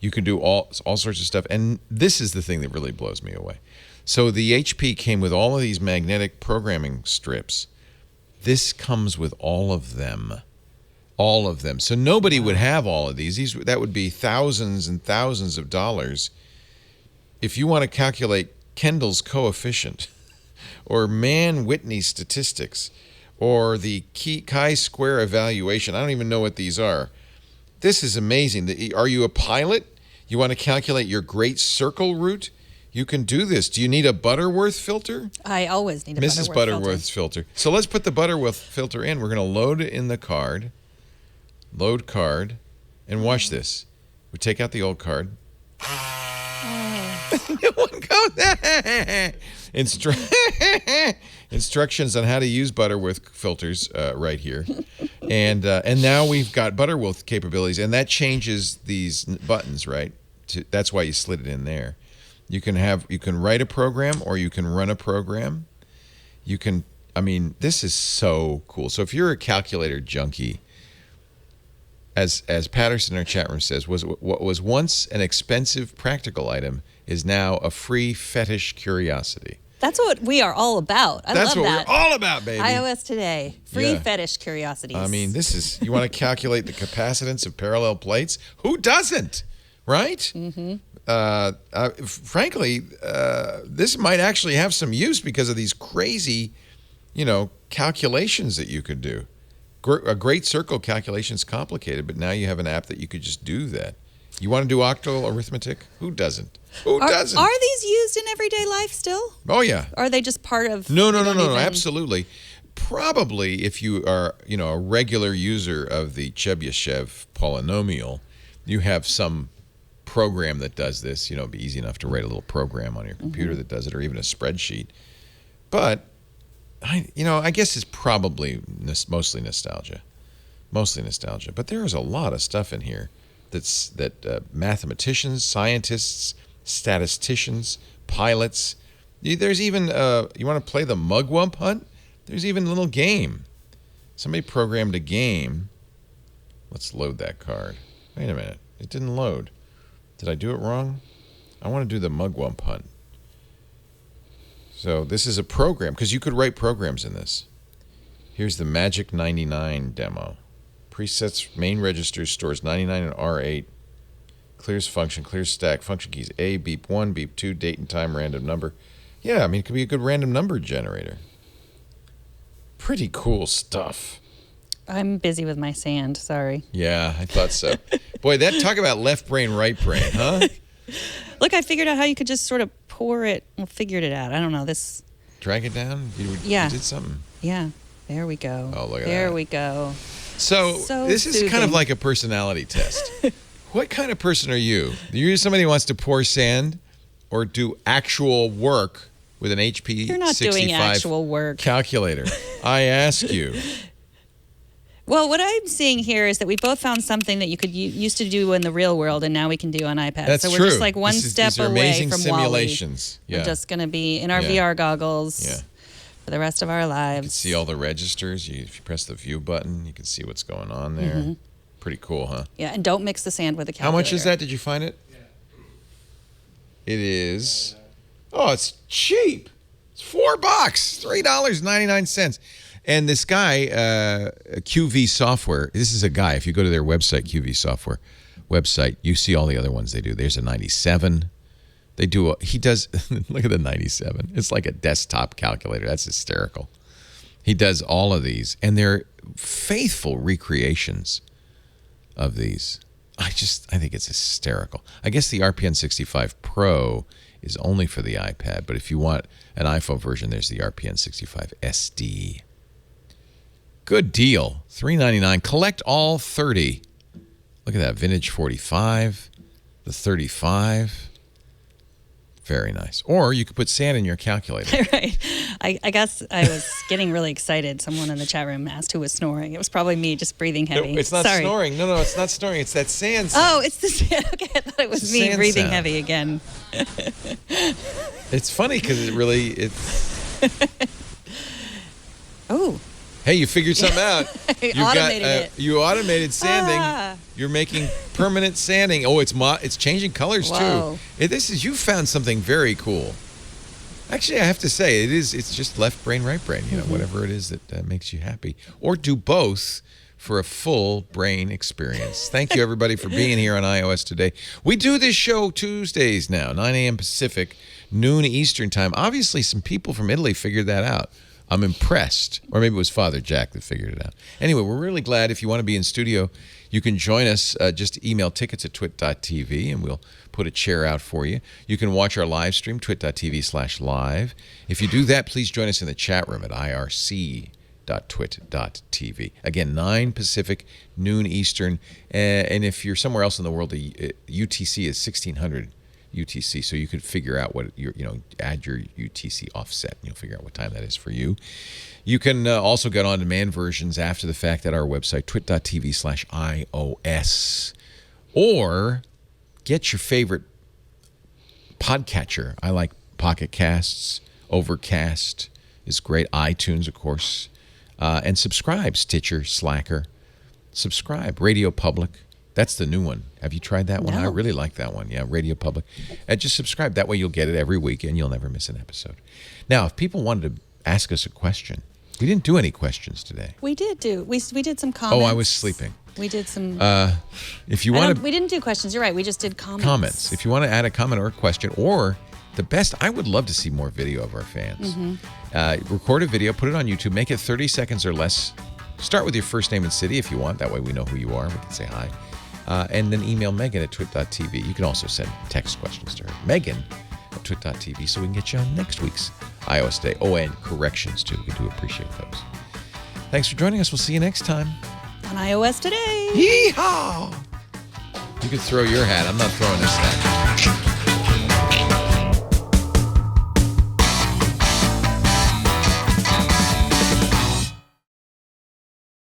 E: You can do all sorts of stuff, and this is the thing that really blows me away. So the HP came with all of these magnetic programming strips. This comes with all of them. All of them. So nobody would have all of these. That would be thousands and thousands of dollars. If you want to calculate Kendall's coefficient, or Mann-Whitney statistics, or the chi-square evaluation, I don't even know what these are. This is amazing. Are you a pilot? You want to calculate your great circle route? You can do this. Do you need a Butterworth filter?
D: I always need a
E: Mrs. Butterworth filter. So let's put the Butterworth filter in. We're going to load it in the card. Load card. And watch this. We take out the old card. New one goes. Instructions on how to use Butterworth filters right here. And now we've got Butterworth capabilities. And that changes these buttons, right? That's why you slid it in there. You can write a program, or you can run a program. This is so cool. So if you're a calculator junkie, as Patterson in our chat room says, what was once an expensive practical item is now a free fetish curiosity.
D: That's what we are all about. I
E: That's
D: love
E: what
D: that.
E: we're all about, baby.
D: iOS Today. Free
E: Yeah.
D: fetish curiosities.
E: I mean, you want to calculate the capacitance of parallel plates? Who doesn't? Right? Mm-hmm. Frankly, this might actually have some use because of these crazy, calculations that you could do. A great circle calculation is complicated, but now you have an app that you could just do that. You want to do octal arithmetic? Who doesn't? Who doesn't?
D: Are these used in everyday life still?
E: Oh, yeah.
D: Or are they just part of...
E: No, absolutely. Probably if you are, a regular user of the Chebyshev polynomial, you have some program that does this. It'd be easy enough to write a little program on your computer that does it, or even a spreadsheet. But, I guess it's probably mostly nostalgia. But there is a lot of stuff in here that mathematicians, scientists, statisticians, pilots. There's even, you want to play the mugwump hunt? There's even a little game. Somebody programmed a game. Let's load that card. Wait a minute. It didn't load. Did I do it wrong? I want to do the mugwump hunt. So this is a program, because you could write programs in this. Here's the Magic 99 demo. Presets, main register, stores 99 and R8. Clears function, clears stack, function keys A, beep 1, beep 2, date and time, random number. Yeah, it could be a good random number generator. Pretty cool stuff.
D: I'm busy with my sand, sorry.
E: Yeah, I thought so. Boy, talk about left brain, right brain, huh?
D: Look, I figured out how you could just sort of pour it. Well, figured it out. I don't know.
E: Drag it down? You did something.
D: Yeah, there we go.
E: Oh, look at that.
D: There we go.
E: So this is kind of
D: soothing.
E: like a personality test. What kind of person are you? Are you somebody who wants to pour sand or do actual work with an HP
D: You're not
E: 65
D: doing actual work.
E: calculator? I ask you.
D: Well, what I'm seeing here is that we both found something that you could used to do in the real world, and now we can do on iPads.
E: That's
D: so we're
E: true.
D: just like one step
E: these are
D: away
E: amazing
D: from
E: simulations.
D: WALL-E.
E: Yeah.
D: We're just going to be in our
E: Yeah.
D: VR goggles
E: Yeah.
D: for the rest of our lives.
E: You can see all the registers. If you press the view button, you can see what's going on there. Pretty cool, huh?
D: Yeah, and don't mix the sand with the
E: How
D: calculator.
E: much is that? Did you find it? It is. Oh, it's cheap. It's $4, $3.99. And this guy, QV Software. This is a guy. If you go to their website, QV Software website, you see all the other ones they do. There's a 97. He does. Look at the 97. It's like a desktop calculator. That's hysterical. He does all of these, and they're faithful recreations of these. I think it's hysterical. I guess the RPN 65 Pro is only for the iPad, but if you want an iPhone version, there's the RPN 65 SD. Good deal. $3.99. Collect all 30. Look at that. Vintage 45. The 35. Very nice. Or you could put sand in your calculator.
D: Right. I guess I was getting really excited. Someone in the chat room asked who was snoring. It was probably me, just breathing heavy.
E: No, it's not
D: Sorry.
E: snoring. No, it's not snoring. It's that sand sound.
D: Oh, it's the sand. Okay, I thought it was
E: It's
D: me
E: sand
D: breathing
E: sound.
D: heavy again.
E: It's funny because it's.
D: Oh.
E: Hey, you figured something out.
D: I automated it.
E: You automated sanding.
D: Ah.
E: You're making permanent sanding. Oh, it's changing colors
D: Whoa.
E: too. You found something very cool. Actually, I have to say it's just left brain, right brain. Whatever it is that makes you happy, or do both for a full brain experience. Thank you everybody for being here on iOS Today. We do this show Tuesdays now, 9 a.m. Pacific, noon Eastern time. Obviously, some people from Italy figured that out. I'm impressed. Or maybe it was Father Jack that figured it out. Anyway, we're really glad. If you want to be in studio, you can join us. Just email tickets at twit.tv, and we'll put a chair out for you. You can watch our live stream, twit.tv/live. If you do that, please join us in the chat room at irc.twit.tv. Again, 9 Pacific, noon Eastern. And if you're somewhere else in the world, the UTC is 1600 UTC, so you could figure out what add your UTC offset, and you'll figure out what time that is for you. You can also get on-demand versions after the fact at our website, twit.tv/iOS, or get your favorite podcatcher. I like Pocket Casts, Overcast is great, iTunes, of course, and subscribe, Stitcher, Slacker, subscribe, Radio Public. That's the new one. Have you tried that one? I
D: No.
E: really like that one. Yeah, Radio Public. Just subscribe. That way you'll get it every week and you'll never miss an episode. Now, if people wanted to ask us a question, we didn't do any questions today.
D: We did we did some comments.
E: Oh, I was sleeping.
D: We did some.
E: If you want to...
D: We didn't do questions. You're right. We just did comments.
E: Comments. If you want to add a comment or a question, or the best, I would love to see more video of our fans. Record a video, put it on YouTube, make it 30 seconds or less. Start with your first name and city if you want. That way we know who you are. We can say hi. And then email Megan at twit.tv. You can also send text questions to her. Megan at twit.tv so we can get you on next week's iOS Day. Oh, and corrections too. We do appreciate those. Thanks for joining us. We'll see you next time.
D: On iOS Today.
E: Yeehaw! You can throw your hat. I'm not throwing this hat.